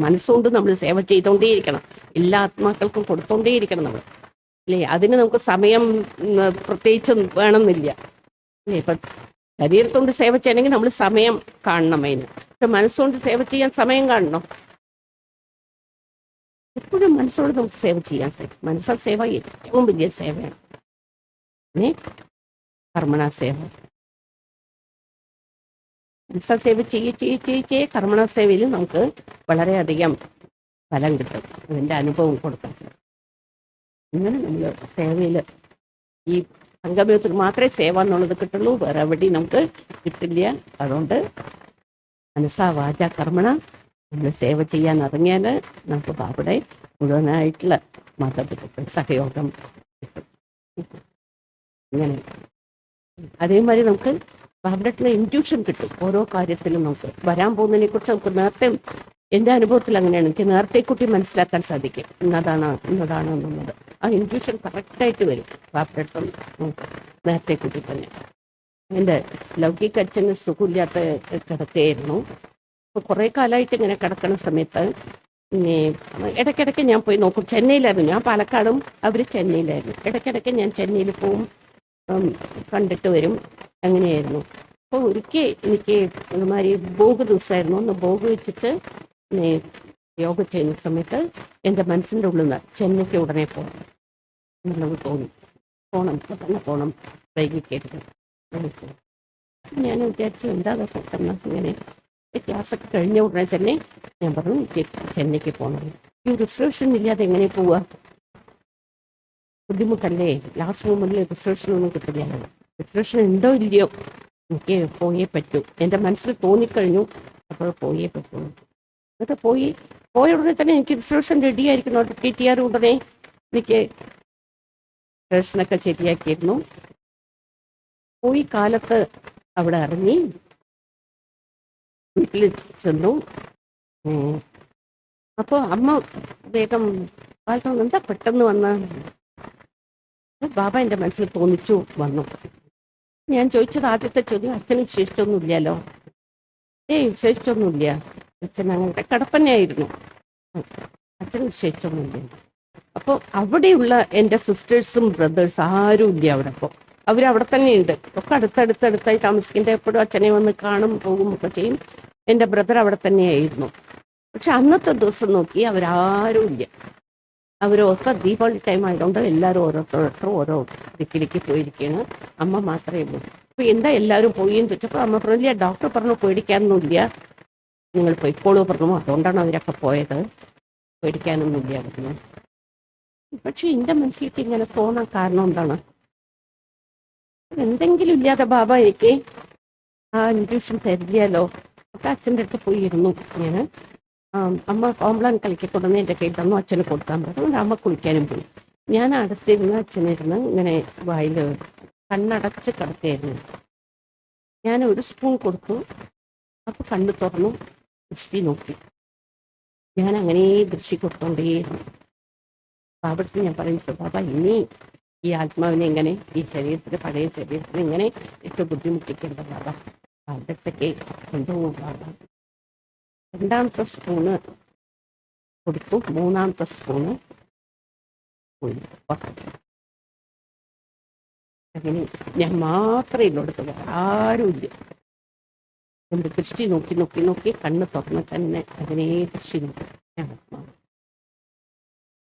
മനസ്സുകൊണ്ട് നമ്മൾ സേവ ചെയ്തുകൊണ്ടേയിരിക്കണം. എല്ലാ ആത്മാക്കൾക്കും കൊടുത്തോണ്ടേയിരിക്കണം നമ്മൾ, അല്ലേ? അതിന് നമുക്ക് സമയം പ്രത്യേകിച്ചും വേണമെന്നില്ല, അല്ലേ? ഇപ്പം ശരീരത്തോണ്ട് സേവ ചെയ്യണമെങ്കിൽ നമ്മൾ സമയം കാണണം അതിന്. പക്ഷെ മനസ്സുകൊണ്ട് സേവ ചെയ്യാൻ സമയം കാണണം. എപ്പോഴും മനസ്സോട് നമുക്ക് സേവ ചെയ്യാൻ സാധിക്കും. മനസ്സാ സേവ ഏറ്റവും വലിയ സേവയാണ്. പിന്നെ കർമ്മണ സേവ, മനസ്സാ സേവ ചെയ്യേ കർമ്മണ സേവയിൽ നമുക്ക് വളരെയധികം ഫലം കിട്ടും. അതിൻ്റെ അനുഭവം കൊടുക്കാൻ സാധിക്കും. അങ്ങനെ നമ്മൾ സേവയിൽ ഈ സംഗമത്തിൽ മാത്രമേ സേവ എന്നുള്ളത് കിട്ടുള്ളൂ, വേറെ എവിടെയും നമുക്ക് കിട്ടില്ല. അതുകൊണ്ട് മനസ്സാ വാച കർമ്മണ നമ്മൾ സേവ ചെയ്യാൻ ഇറങ്ങിയാൽ നമുക്ക് ബാബയുടെ മുഴുവനായിട്ടുള്ള മദത് കിട്ടും, സഹയോഗം കിട്ടും. അങ്ങനെ അതേമാതിരി നമുക്ക് ബാബയുടെ ഇൻറ്റ്യൂഷൻ കിട്ടും. ഓരോ കാര്യത്തിലും നമുക്ക് വരാൻ പോകുന്നതിനെ കുറിച്ച് നമുക്ക് നേരത്തെ, എൻ്റെ അനുഭവത്തിൽ അങ്ങനെയാണ്, എനിക്ക് നേരത്തെ കൂട്ടി മനസ്സിലാക്കാൻ സാധിക്കും ഇന്നതാണ് എന്നുള്ളത്. ആ ഇൻറ്റ്യൂഷൻ കറക്റ്റായിട്ട് വരും ബാബയുടെ നമുക്ക് നേരത്തെ കൂട്ടി തന്നെ. എൻ്റെ ലൗകിക അച്ഛന് സുഖമില്ലാത്ത കിടക്കുകയായിരുന്നു. അപ്പോൾ കുറേ കാലമായിട്ട് ഇങ്ങനെ കിടക്കുന്ന സമയത്ത് ഇടയ്ക്കിടയ്ക്ക് ഞാൻ പോയി നോക്കും. ചെന്നൈയിലായിരുന്നു, ഞാൻ പാലക്കാടും അവർ ചെന്നൈയിലായിരുന്നു. ഇടയ്ക്കിടയ്ക്ക് ഞാൻ ചെന്നൈയിൽ പോവും, കണ്ടിട്ട് വരും. അങ്ങനെയായിരുന്നു. അപ്പോൾ ഒരിക്കൽ എനിക്ക് ഒരുമാതിരി ഭോഗ് ദിവസമായിരുന്നു. ഒന്ന് ഭോഗ് വെച്ചിട്ട് യോഗ ചെയ്യുന്ന സമയത്ത് എൻ്റെ മനസ്സിൻ്റെ ഉള്ളിൽ നിന്ന് ചെന്നൈക്ക് ഉടനെ പോകണം എന്നുള്ളത് തോന്നി. ഇപ്പോൾ തന്നെ പോകണം, വൈകിക്കരുത്. ഞാൻ വിചാരിച്ചു എന്താ പെട്ടെന്ന് ഇങ്ങനെ. ക്ലാസ്സൊക്കെ കഴിഞ്ഞ ഉടനെ തന്നെ ഞാൻ പറഞ്ഞു എനിക്ക് ചെന്നൈക്ക് പോകണം. ഈ റിസർവേഷൻ ഇല്ലാതെ എങ്ങനെ പോവുക? ബുദ്ധിമുട്ടല്ലേ? ലാസ്റ്റ് മൊമെന്റിൽ റിസർവേഷനൊന്നും കിട്ടില്ല. റിസർവേഷൻ ഉണ്ടോ ഇല്ലയോ, എനിക്ക് പോയേ പറ്റൂ. എൻ്റെ മനസ്സിൽ തോന്നിക്കഴിഞ്ഞു, അപ്പോൾ പോയേ പറ്റുള്ളൂ. എന്നിട്ട് പോയ ഉടനെ തന്നെ എനിക്ക് റിസർവേഷൻ റെഡി ആയിരിക്കണം. TTR ഉടനെ എനിക്ക് റിസർവേഷനൊക്കെ ശരിയാക്കിയിരുന്നു. പോയി കാലത്ത് അവിടെ ഇറങ്ങി വീട്ടിൽ ചെന്നു. അപ്പോൾ അമ്മ വേഗം എന്താ പെട്ടെന്ന് വന്ന ബാബ എൻ്റെ മനസ്സിൽ തോന്നിച്ചു വന്നു. ഞാൻ ചോദിച്ചത് ആദ്യത്തെ ചോദ്യം, അച്ഛന് വിശേഷിച്ചൊന്നുമില്ലല്ലോ? വിശേഷിച്ചൊന്നുമില്ല. അച്ഛൻ ഞങ്ങളുടെ കടപ്പനയായിരുന്നു. അച്ഛൻ വിശേഷമൊന്നുമില്ല. അപ്പോൾ അവിടെയുള്ള എൻ്റെ സിസ്റ്റേഴ്സും ബ്രദേഴ്സ് ആരും ഇല്ല അവിടെ. അപ്പോൾ അവരവിടെ തന്നെയുണ്ട്, ഒക്കെ അടുത്തടുത്തടുത്തായി താമസിക്കേണ്ട. എപ്പോഴും അച്ഛനെ വന്ന് കാണും പോകും ഒക്കെ ചെയ്യും. എൻ്റെ ബ്രദർ അവിടെ തന്നെയായിരുന്നു. പക്ഷെ അന്നത്തെ ദിവസം നോക്കി അവരാരും ഇല്ല. അവരൊക്കെ ദീപാവലി ടൈം ആയതുകൊണ്ട് എല്ലാവരും ഓരോരുത്തരോട്ടും ഓരോ ദിക്കിലേക്ക് പോയിരിക്കുകയാണ്. അമ്മ മാത്രമേ ഉള്ളൂ. അപ്പോൾ എന്താ എല്ലാവരും പോയി എന്ന് ചോദിച്ചപ്പോൾ അമ്മ പറഞ്ഞില്ല, ഡോക്ടർ പറഞ്ഞു പേടിക്കാനൊന്നുമില്ല, നിങ്ങൾ പൊയ്ക്കോളൂ പറഞ്ഞു. അതുകൊണ്ടാണ് അവരൊക്കെ പോയത്, പേടിക്കാനൊന്നുമില്ല പറഞ്ഞു. പക്ഷെ എൻ്റെ മനസ്സിലേക്ക് ഇങ്ങനെ തോന്നാൻ കാരണം എന്താണ്? എന്തെങ്കിലും ഇല്ലാതെ ബാബ എനിക്ക് ആ ഇൻഡ്യൂഷൻ തരില്ലല്ലോ. ഒക്കെ അച്ഛൻ്റെ അടുത്ത് പോയിരുന്നു ഞാൻ. അമ്മ കോംപ്ലാൻ കളിക്കൊടുന്ന് എൻ്റെ കയ്യിൽ തന്നു. അച്ഛന് കൊടുക്കാൻ പറഞ്ഞു. അമ്മ കുളിക്കാനും പോയി. ഞാൻ അടുത്തിരുന്ന് അച്ഛനിരുന്ന് ഇങ്ങനെ വായിൽ കണ്ണടച്ച് കിടക്കുകയായിരുന്നു. ഞാൻ ഒരു സ്പൂൺ കൊടുത്തു. അപ്പോൾ കണ്ണ് തുറന്നു, ദൃഷ്ടി നോക്കി. ഞാൻ അങ്ങനെ ദൃഷ്ടി കൊടുത്തോണ്ടേയിരുന്നു. ബാബടുത്ത് ഞാൻ പറയുന്നത്, ബാബ ഇനി ഈ ആത്മാവിനെ എങ്ങനെ ഈ ശരീരത്തിന്, പഴയ ശരീരത്തിന് ഇങ്ങനെ ഇട്ട് ബുദ്ധിമുട്ടിക്കേണ്ട ബാബ. ബാബടുത്തേക്ക് കൊണ്ടുപോകും ബാബ. രണ്ടാമത്തെ സ്പൂണ് കൊടുത്തു, മൂന്നാമത്തെ സ്പൂണ് പോയി. അങ്ങനെ ഞാൻ മാത്രമേ ഇല്ലടുത്ത്, ആരുമില്ല. എൻ്റെ ദൃഷ്ടി നോക്കി നോക്കി നോക്കി കണ്ണ് തുറന്ന് തന്നെ അങ്ങനെ ദൃഷ്ടി നോക്കി.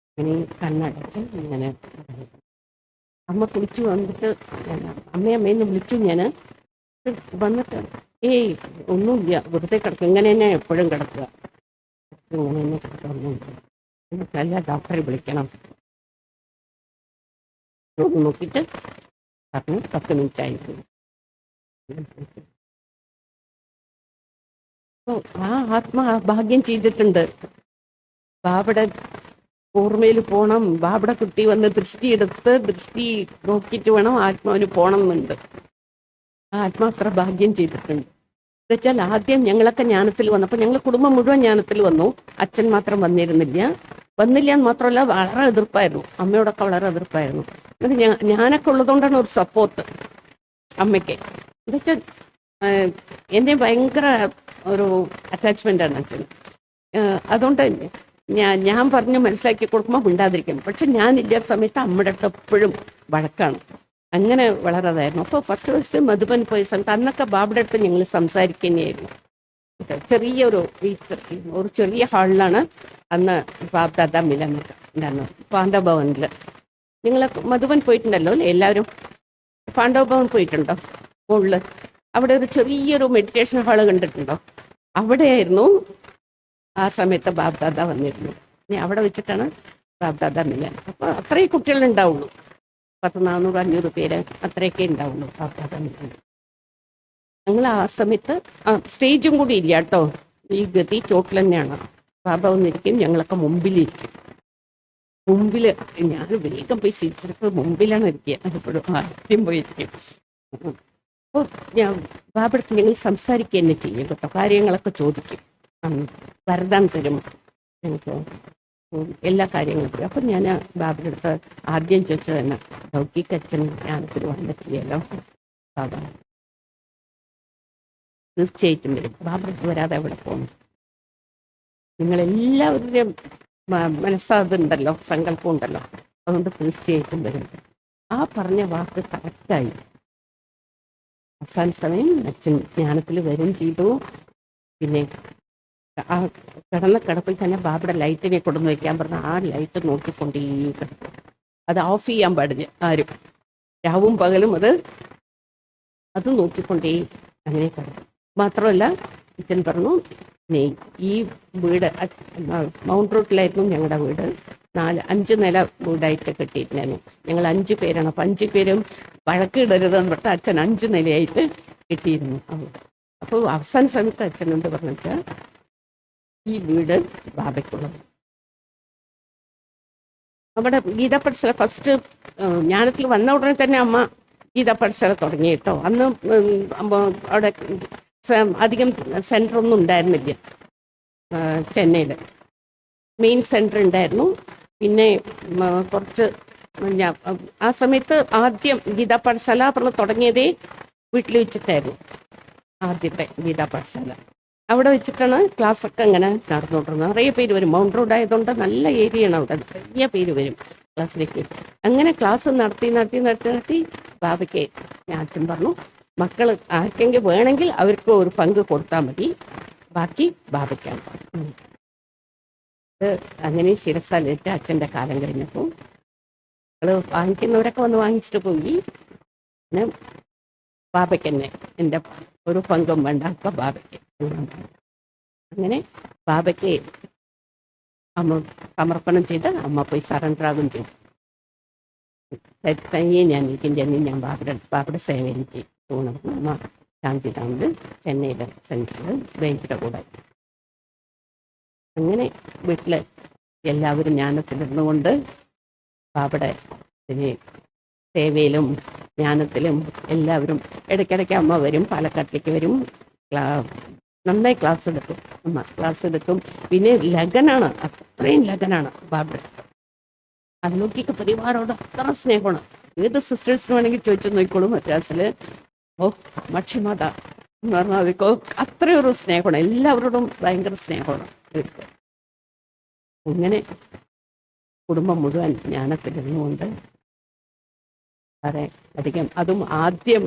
അങ്ങനെ കണ്ണടച്ച് ഇങ്ങനെ അമ്മ കുളിച്ചു വന്നിട്ട് അമ്മയെന്ന് വിളിച്ചു. ഞാൻ വന്നിട്ട് ഏയ് ഒന്നുമില്ല, വെറുതെ കിടക്കുക, ഇങ്ങനെ തന്നെ എപ്പോഴും കിടക്കുക, ഇങ്ങനെ തന്നെ കിടക്കുക, നല്ല ഡോക്ടറെ വിളിക്കണം നോക്കിയിട്ട് പറഞ്ഞു. 10 മിനിറ്റ് ആയിരുന്നു. അപ്പോൾ ആ ആത്മാ ഭാഗ്യം ചെയ്തിട്ടുണ്ട്. ബാബയുടെ ഓർമ്മയിൽ പോകണം, ബാബയുടെ കുട്ടി വന്ന് ദൃഷ്ടി നോക്കിയിട്ട് വേണം ആത്മാവിന് പോകണം എന്നുണ്ട്. ആ ആത്മാ അത്ര ഭാഗ്യം ചെയ്തിട്ടുണ്ട്. എന്നുവെച്ചാൽ ആദ്യം ഞങ്ങളൊക്കെ ജ്ഞാനത്തിൽ വന്നപ്പോൾ ഞങ്ങൾ കുടുംബം മുഴുവൻ ജ്ഞാനത്തിൽ വന്നു. അച്ഛൻ മാത്രം വന്നില്ല എന്ന് മാത്രമല്ല വളരെ എതിർപ്പായിരുന്നു. അമ്മയോടൊക്കെ വളരെ എതിർപ്പായിരുന്നു. എന്നിട്ട് ഞാനൊക്കെ ഉള്ളതുകൊണ്ടാണ് ഒരു സപ്പോർട്ട് അമ്മയ്ക്ക്. എന്നുവെച്ചാൽ എന്നെ ഭയങ്കര ഒരു അറ്റാച്ച്മെൻ്റാണ് അച്ഛൻ. അതുകൊണ്ട് ഞാൻ പറഞ്ഞ് മനസ്സിലാക്കി കൊടുക്കുമ്പോൾ മിണ്ടാതിരിക്കും. പക്ഷെ ഞാനില്ലാത്ത സമയത്ത് അമ്മയുടെ അടുത്ത് എപ്പോഴും വഴക്കാണ്. അങ്ങനെ വളരാതായിരുന്നു. അപ്പോൾ ഫസ്റ്റ് മധുബൻ പോയ സമയത്ത് അന്നൊക്കെ ബാബയുടെ അടുത്ത് ഞങ്ങൾ സംസാരിക്കുന്നതായിരുന്നു. ചെറിയൊരു ചെറിയ ഹാളിലാണ് അന്ന് ബാബ്ദാദ മിലൻ ഉണ്ടായിരുന്നു, പാണ്ഡവ ഭവനിൽ. നിങ്ങൾ മധുബൻ പോയിട്ടുണ്ടല്ലോ അല്ലേ എല്ലാവരും? പാണ്ഡവ ഭവൻ പോയിട്ടുണ്ടോ? മുകളിൽ അവിടെ ഒരു ചെറിയൊരു മെഡിറ്റേഷൻ ഹാള് കണ്ടിട്ടുണ്ടോ? അവിടെയായിരുന്നു ആ സമയത്ത് ബാബ്ദാദ വന്നിരുന്നു. ഇനി അവിടെ വെച്ചിട്ടാണ് ബാബ്ദാദ മിലൻ. അപ്പോൾ അത്രയും കുട്ടികളുണ്ടാവുള്ളൂ, 400-500 പേര് അത്രയൊക്കെ ഉണ്ടാവുള്ളൂ ബാബ്ദാദ മിലൻ. ഞങ്ങൾ ആ സമയത്ത് സ്റ്റേജും കൂടി ഇല്ല കേട്ടോ, ഈ ഗതി ചോട്ടിൽ തന്നെയാണ്. ബാബ വന്നിരിക്കും, ഞങ്ങളൊക്കെ മുമ്പിലിരിക്കും. മുമ്പിൽ ഞാൻ വേഗം പോയി സീറ്റെടുത്ത് മുമ്പിലാണ് ഇരിക്കുക. എപ്പോഴും ആദ്യം പോയിരിക്കും. അപ്പോൾ ബാബടുത്ത് ഞങ്ങൾ സംസാരിക്കുക തന്നെ ചെയ്യും കേട്ടോ, കാര്യങ്ങളൊക്കെ ചോദിക്കും. വരദാൻ തരും എനിക്ക് എല്ലാ കാര്യങ്ങളും. അപ്പം ഞാൻ ബാബയുടെ അടുത്ത് ആദ്യം ചോദിച്ചത് തന്നെ, ലൗകിക അച്ഛൻ ജ്ഞാനത്തിൽ വന്നിട്ടില്ലല്ലോ ബാബ? തീർച്ചയായിട്ടും വരും. ബാബടുത്ത് വരാതെ എവിടെ പോകുന്നു? നിങ്ങളെല്ലാവരുടെയും മനസ്സാതുണ്ടല്ലോ, സങ്കല്പം ഉണ്ടല്ലോ, അതുകൊണ്ട് തീർച്ചയായിട്ടും വരും. ആ പറഞ്ഞ വാക്ക് കറക്റ്റായി. അവസാന സമയം അച്ഛൻ ജ്ഞാനത്തിൽ വരും ചെയ്തു. പിന്നെ ആ കിടന്ന കിടപ്പിൽ തന്നെ ബാബയുടെ ലൈറ്റിനെ കൊണ്ടുവന്ന് വയ്ക്കാൻ പറഞ്ഞ ആ ലൈറ്റ് നോക്കിക്കൊണ്ടേ കിടക്കും. അത് ഓഫ് ചെയ്യാൻ പാടില്ല ആരും, രാവും പകലും അത് നോക്കിക്കൊണ്ടേ അങ്ങനെ കിടക്കും. മാത്രമല്ല അച്ഛൻ പറഞ്ഞു, ഈ വീട് മൗണ്ട് റോട്ടിലായിരുന്നു ഞങ്ങളുടെ വീട്. 4-5 നില വീടായിട്ട് കെട്ടിയിട്ടുണ്ടായിരുന്നു. ഞങ്ങൾ 5 പേരാണ്. അപ്പം 5 പേരും വഴക്കിടരുതെന്ന് പറഞ്ഞിട്ട് അച്ഛൻ 5 നിലയായിട്ട് കെട്ടിയിരുന്നു. അപ്പോൾ അവസാന സമയത്ത് അച്ഛൻ എന്ത് പറഞ്ഞു വെച്ചാൽ, ഈ വീട് ബാബയ്ക്കുള്ളത്. അവിടെ ഗീതാ പാഠശാല ഫസ്റ്റ് ജ്ഞാനത്തിൽ വന്ന ഉടനെ തന്നെ അമ്മ ഗീതാ പാഠശാല തുടങ്ങി കേട്ടോ. അന്ന് അവിടെ അധികം സെൻറ്റർ ഒന്നും ഉണ്ടായിരുന്നില്ല ചെന്നൈയിൽ. മെയിൻ സെൻറ്റർ ഉണ്ടായിരുന്നു. പിന്നെ കുറച്ച് ആ സമയത്ത് ആദ്യം ഗീതാ പാഠശാല പറഞ്ഞ് തുടങ്ങിയതേ വീട്ടിൽ വെച്ചിട്ടായിരുന്നു, ആദ്യത്തെ ഗീതാ പാഠശാല. അവിടെ വെച്ചിട്ടാണ് ക്ലാസ്സൊക്കെ ഇങ്ങനെ നടന്നുകൊണ്ടിരുന്നത്. നിറയെ പേര് വരും. മൗണ്ട് റോഡ് ആയതുകൊണ്ട് നല്ല ഏരിയയാണ് അവിടെ, നിറയെ പേര് വരും ക്ലാസ്സിലേക്ക്. അങ്ങനെ ക്ലാസ് നടത്തി ബാബയ്ക്ക് ഞാൻ അച്ഛൻ പറഞ്ഞു, മക്കൾ ആർക്കെങ്കിലും വേണമെങ്കിൽ അവർക്ക് ഒരു പങ്ക് കൊടുത്താൽ മതി, ബാക്കി ബാബയ്ക്കാണ്. അങ്ങനെ ശിരസാലിട്ട് അച്ഛൻ്റെ കാലം കഴിഞ്ഞപ്പോൾ അത് വാങ്ങിക്കുന്നവരൊക്കെ വന്ന് വാങ്ങിച്ചിട്ട് പോയി. പിന്നെ ബാബയ്ക്ക് തന്നെ എൻ്റെ ഒരു പങ്കും വേണ്ട, അപ്പൊ ബാബയ്ക്ക്. അങ്ങനെ ബാബയ്ക്ക് അമ്മ സമർപ്പണം ചെയ്ത് അമ്മ പോയി സറണ്ടർ ആകും ചെയ്തു. തനിയെ ഞാൻ ഇരിക്കും ചെന്ന് ഞാൻ ബാബയുടെ സേവ എനിക്ക് തോന്നുന്നു. അമ്മ ശാന്തിധാമിൽ ചെന്നൈയിലെ സെൻറ്ററിൽ ബേഞ്ചിയുടെ കൂടെ. അങ്ങനെ വീട്ടിൽ എല്ലാവരും ജ്ഞാനത്തിലിരുന്നുകൊണ്ട് ബാബയുടെ സേവയിലും ജ്ഞാനത്തിലും എല്ലാവരും ഇടയ്ക്കിടയ്ക്ക് അമ്മ വരും, പാലക്കാട്ടിലേക്ക് വരും, നന്നായി ക്ലാസ് എടുക്കും. അമ്മ ക്ലാസ് എടുക്കും. പിന്നെ ലഗനാണ്, അത്രയും ലഗനാണ് ബാബയുടെ. അത് നോക്കിയൊക്കെ പരിവാരോട് അത്ര സ്നേഹമാണ്. ഏത് സിസ്റ്റേഴ്സിന് വേണമെങ്കിൽ ചോദിച്ചു നോക്കിക്കോളും. മദ്രാസില് മക്ഷിമാത എന്ന് പറഞ്ഞാൽ അവർക്ക് അത്രയൊരു സ്നേഹമാണ്, എല്ലാവരോടും ഭയങ്കര സ്നേഹമാണ് അവർക്ക്. ഇങ്ങനെ കുടുംബം മുഴുവൻ ജ്ഞാനത്തിലിരുന്നുകൊണ്ട് വളരെ അധികം, അതും ആദ്യം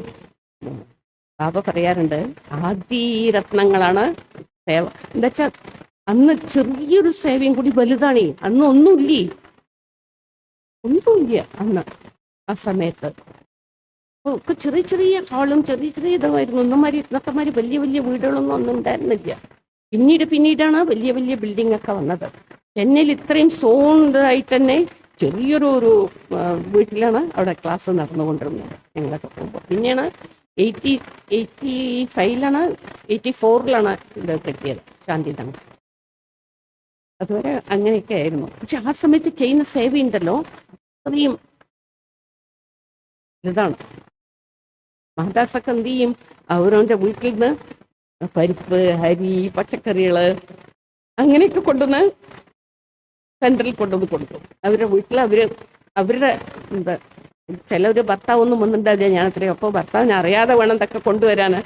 ബാബ പറയാറുണ്ട്, ആദിരത്നങ്ങളാണ് സേവ. എന്താ വെച്ചാൽ അന്ന് ചെറിയൊരു സേവയും കൂടി വലുതാണ്. അന്ന് ഒന്നുമില്ല അന്ന് ആ സമയത്ത്. ഒക്കെ ചെറിയ ചെറിയ ഹാളും ചെറിയ ഇതുമായിരുന്നു. ഇന്നത്തെമാരി വലിയ വലിയ വീടുകളൊന്നും ഒന്നും ഉണ്ടായിരുന്നില്ല. പിന്നീടാണ് വലിയ വലിയ ബിൽഡിംഗ് ഒക്കെ വന്നത്. ചെന്നൈയിൽ ഇത്രയും സോണ്ടായിട്ട് തന്നെ ചെറിയൊരു വീട്ടിലാണ് അവിടെ ക്ലാസ് നടന്നുകൊണ്ടിരുന്നത് ഞങ്ങളൊക്കെ പോകുമ്പോൾ. പിന്നെയാണ് 84ലാണ് ഇത് കിട്ടിയത് ശാന്തിധാമം. അതുവരെ അങ്ങനെയൊക്കെ ആയിരുന്നു. പക്ഷെ ആ സമയത്ത് ചെയ്യുന്ന സേവയുണ്ടല്ലോ അത്രയും ഇതാണ്. മഹാദാസൊക്കെ എന്ത് ചെയ്യും, അവരവൻ്റെ വീട്ടിൽ നിന്ന് പരിപ്പ്, അരി, പച്ചക്കറികള് അങ്ങനെയൊക്കെ കൊണ്ടുവന്ന് സെൻറ്ററിൽ കൊണ്ടുവന്ന് കൊടുക്കും. അവരുടെ വീട്ടിൽ അവരുടെ എന്താ ചിലവര് ഭർത്താവൊന്നും വന്നിട്ടുണ്ടാവില്ല ഞാനത്രയും. അപ്പോൾ ഭർത്താവിനെ അറിയാതെ വേണം ഇതൊക്കെ കൊണ്ടുവരാന്.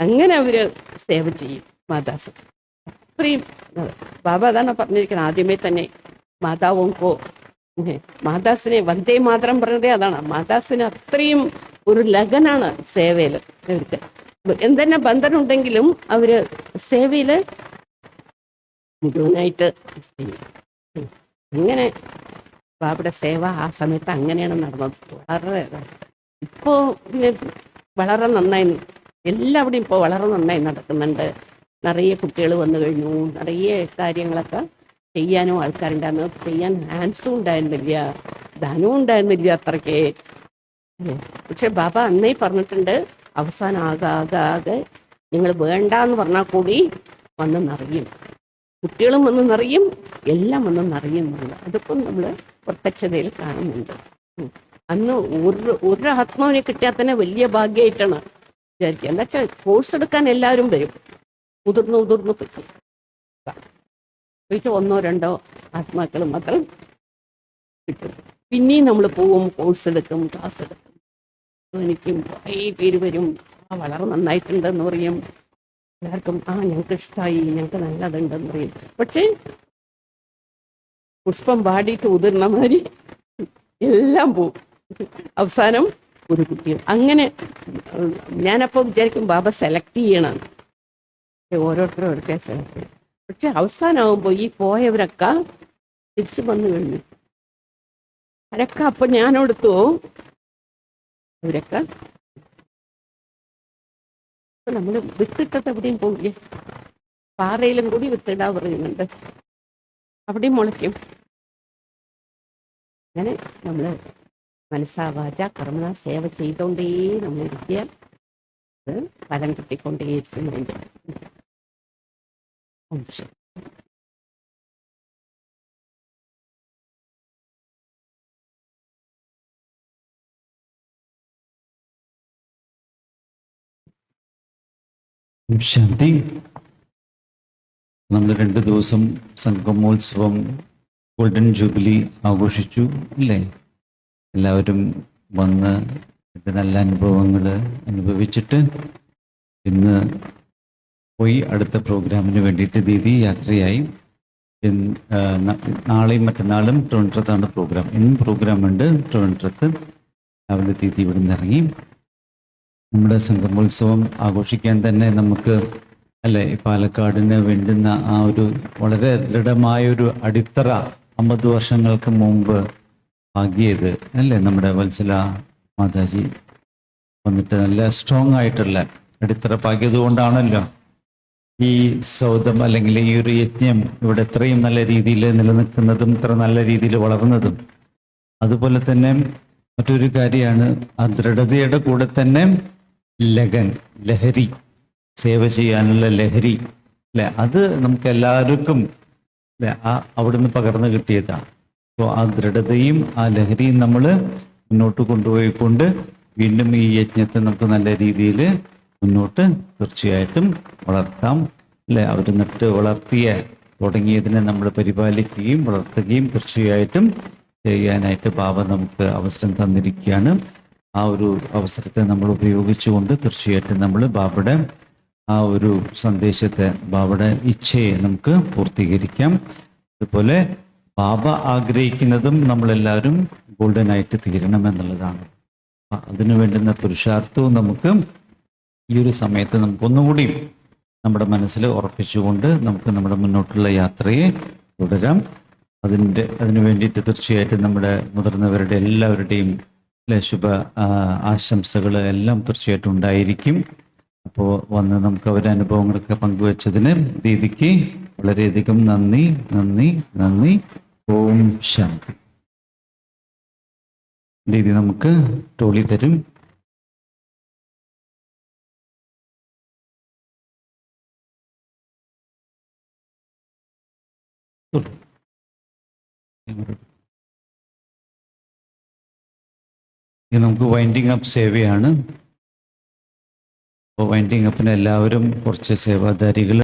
അങ്ങനെ അവര് സേവ ചെയ്യും മാതാസ്. അത്രയും ബാബ അതാണ് പറഞ്ഞിരിക്കുന്നത് ആദ്യമേ തന്നെ. മാതാസിനെ വന്ദേ മാതരം പറഞ്ഞതേ അതാണ്. മാതാസിന് അത്രയും ഒരു ലഗനാണ് സേവയില്. അവർക്ക് എന്തെന്നെ ബന്ധനുണ്ടെങ്കിലും അവര് സേവയില് മുഴുവനായിട്ട് ചെയ്യും. അങ്ങനെ ബാബയുടെ സേവ ആ സമയത്ത് അങ്ങനെയാണ് നടന്നത്. വളരെ ഇപ്പോ പിന്നെ വളരെ നന്നായി എല്ലാവിടെയും ഇപ്പോൾ വളരെ നന്നായി നടക്കുന്നുണ്ട്. നിറയെ കുട്ടികൾ വന്നു കഴിഞ്ഞു, നിറയെ കാര്യങ്ങളൊക്കെ ചെയ്യാനും ആൾക്കാരുണ്ടായിരുന്നു. ചെയ്യാൻ ഹാൻഡ്സും ഉണ്ടായിരുന്നില്ല, ധനവും ഉണ്ടായിരുന്നില്ല അത്രയ്ക്ക്. പക്ഷെ ബാബ അന്നേ പറഞ്ഞിട്ടുണ്ട്, അവസാനം ആകെ നിങ്ങൾ വേണ്ടാന്ന് പറഞ്ഞാൽ കൂടി വന്ന് നിറയും, കുട്ടികളും വന്ന് നിറയും, എല്ലാം വന്ന് നിറയും എന്നുള്ളത് അതിപ്പം നമ്മൾ പ്രത്യക്ഷതയിൽ കാണുന്നുണ്ട്. അന്ന് ഒരു ആത്മാവിനെ കിട്ടിയാൽ തന്നെ വലിയ ഭാഗ്യമായിട്ടാണ് വിചാരിക്കുക. എന്താ വെച്ചാൽ കോഴ്സ് എടുക്കാൻ എല്ലാവരും വരും, ഉതിർന്ന് പോയിട്ട് 1-2 ആത്മാക്കൾ മാത്രം കിട്ടും. പിന്നെയും നമ്മൾ പോവും, കോഴ്സ് എടുക്കും, ക്ലാസ് എടുക്കും. എനിക്കും കുറേ പേര് വരും, വളരെ നന്നായിട്ടുണ്ടെന്ന് പറയും. എല്ലാവർക്കും ഞങ്ങൾക്ക് ഇഷ്ടമായി, ഞങ്ങൾക്ക് നല്ലതുണ്ടെന്ന് പറയും. പക്ഷേ പുഷ്പം പാടിയിട്ട് ഉതിർന്ന മാതിരി എല്ലാം പോവും. അവസാനം ഒരു കുട്ടിയും. അങ്ങനെ ഞാനപ്പോൾ വിചാരിക്കും ബാബ സെലക്ട് ചെയ്യണം, ഓരോരുത്തരും ഓരോരുത്തരെ സെലക്ട് ചെയ്യും. പക്ഷെ അവസാനമാകുമ്പോൾ ഈ പോയവരൊക്കെ തിരിച്ചു വന്നു കഴിഞ്ഞു. അവരൊക്കെ അപ്പൊ ഞാനെടുത്തു അവരൊക്കെ നമ്മൾ വിത്തിട്ടത് എവിടെയും പോകില്ലേ, പാറയിലും കൂടി വിത്തിടാൻ പറയുന്നുണ്ട്, അവിടെയും മുളയ്ക്കും. അങ്ങനെ നമ്മൾ മനസ്സാ വാച കർമ്മ സേവ ചെയ്തോണ്ടേ നമ്മൾ ഇരിക്കുക, അത് ഫലം കിട്ടിക്കൊണ്ടേയിരിക്കും. അതിൻ്റെ അംശം ശാന്തി. നമ്മൾ 2 ദിവസം സംഗമോത്സവം ഗോൾഡൻ ജൂബിലി ആഘോഷിച്ചു അല്ലേ? എല്ലാവരും വന്ന് നല്ല അനുഭവങ്ങൾ അനുഭവിച്ചിട്ട് ഇന്ന് പോയി അടുത്ത പ്രോഗ്രാമിന് വേണ്ടിയിട്ട് ദീദി യാത്രയായി. നാളെയും മറ്റന്നാളും ട്രിവാൻഡ്രത്താണ് പ്രോഗ്രാം. ഇന്നും പ്രോഗ്രാം ഉണ്ട് ട്രിവാൻഡ്രത്ത്. രാവിലെ ദീദി ഇവിടെ നിന്ന് ഇറങ്ങി. നമ്മുടെ സംഗമോത്സവം ആഘോഷിക്കാൻ തന്നെ നമുക്ക് അല്ലെ ഈ പാലക്കാടിന് വേണ്ടുന്ന ആ ഒരു വളരെ ദൃഢമായൊരു അടിത്തറ 50 വർഷങ്ങൾക്ക് മുമ്പ് ആകിയത് അല്ലേ നമ്മുടെ വത്സല മാതാജി വന്നിട്ട് നല്ല സ്ട്രോങ് ആയിട്ടുള്ള അടിത്തറ പാകിയത് കൊണ്ടാണല്ലോ ഈ സൗദം അല്ലെങ്കിൽ ഈ ഒരു യജ്ഞം ഇവിടെ ഇത്രയും നല്ല രീതിയിൽ നിലനിൽക്കുന്നതും ഇത്ര നല്ല രീതിയിൽ വളർന്നതും. അതുപോലെ തന്നെ മറ്റൊരു കാര്യമാണ് ആ ദൃഢതയുടെ കൂടെ തന്നെ ലഹരി, സേവ ചെയ്യാനുള്ള ലഹരി അല്ലെ, അത് നമുക്ക് എല്ലാവർക്കും അല്ലെ അവിടുന്ന് പകർന്നു കിട്ടിയതാണ്. അപ്പോൾ ആ ദൃഢതയും ആ ലഹരിയും നമ്മൾ മുന്നോട്ട് കൊണ്ടുപോയിക്കൊണ്ട് വീണ്ടും ഈ യജ്ഞത്തെ നമുക്ക് നല്ല രീതിയിൽ മുന്നോട്ട് തീർച്ചയായിട്ടും വളർത്താം അല്ലെ. അവർ നട്ട് വളർത്തിയ തുടങ്ങിയതിനെ നമ്മൾ പരിപാലിക്കുകയും വളർത്തുകയും തീർച്ചയായിട്ടും ചെയ്യാനായിട്ട് ബാബ നമുക്ക് അവസരം തന്നിരിക്കുകയാണ്. ആ ഒരു അവസരത്തെ നമ്മൾ ഉപയോഗിച്ചുകൊണ്ട് തീർച്ചയായിട്ടും നമ്മൾ ബാബയുടെ ആ ഒരു സന്ദേശത്തെ, ബാബയുടെ ഇച്ഛയെ നമുക്ക് പൂർത്തീകരിക്കാം. അതുപോലെ ബാബ ആഗ്രഹിക്കുന്നതും നമ്മളെല്ലാവരും ഗോൾഡനായിട്ട് തീരണമെന്നുള്ളതാണ്. അതിനു വേണ്ടുന്ന പുരുഷാർത്ഥവും നമുക്ക് ഈ ഒരു സമയത്ത് നമുക്കൊന്നുകൂടി നമ്മുടെ മനസ്സിൽ ഉറപ്പിച്ചുകൊണ്ട് നമുക്ക് നമ്മുടെ മുന്നോട്ടുള്ള യാത്രയെ തുടരാം. അതിനു വേണ്ടിയിട്ട് തീർച്ചയായിട്ടും നമ്മുടെ മുതിർന്നവരുടെ എല്ലാവരുടെയും ശുഭ ആശംസകൾ എല്ലാം തീർച്ചയായിട്ടും ഉണ്ടായിരിക്കും. അപ്പോൾ വന്ന് നമുക്ക് അവരുടെ അനുഭവങ്ങളൊക്കെ പങ്കുവച്ചതിന് ദീദിക്ക് വളരെയധികം നന്ദി നന്ദി നന്ദി. ഓം ശാന്തി. ദീദി നമുക്ക് ടോളി തരും. ഇത് നമുക്ക് വൈൻഡിങ് അപ്പ് സേവയാണ്. അപ്പോൾ വൈൻഡിങ് അപ്പിന് എല്ലാവരും കുറച്ച് സേവാധാരികൾ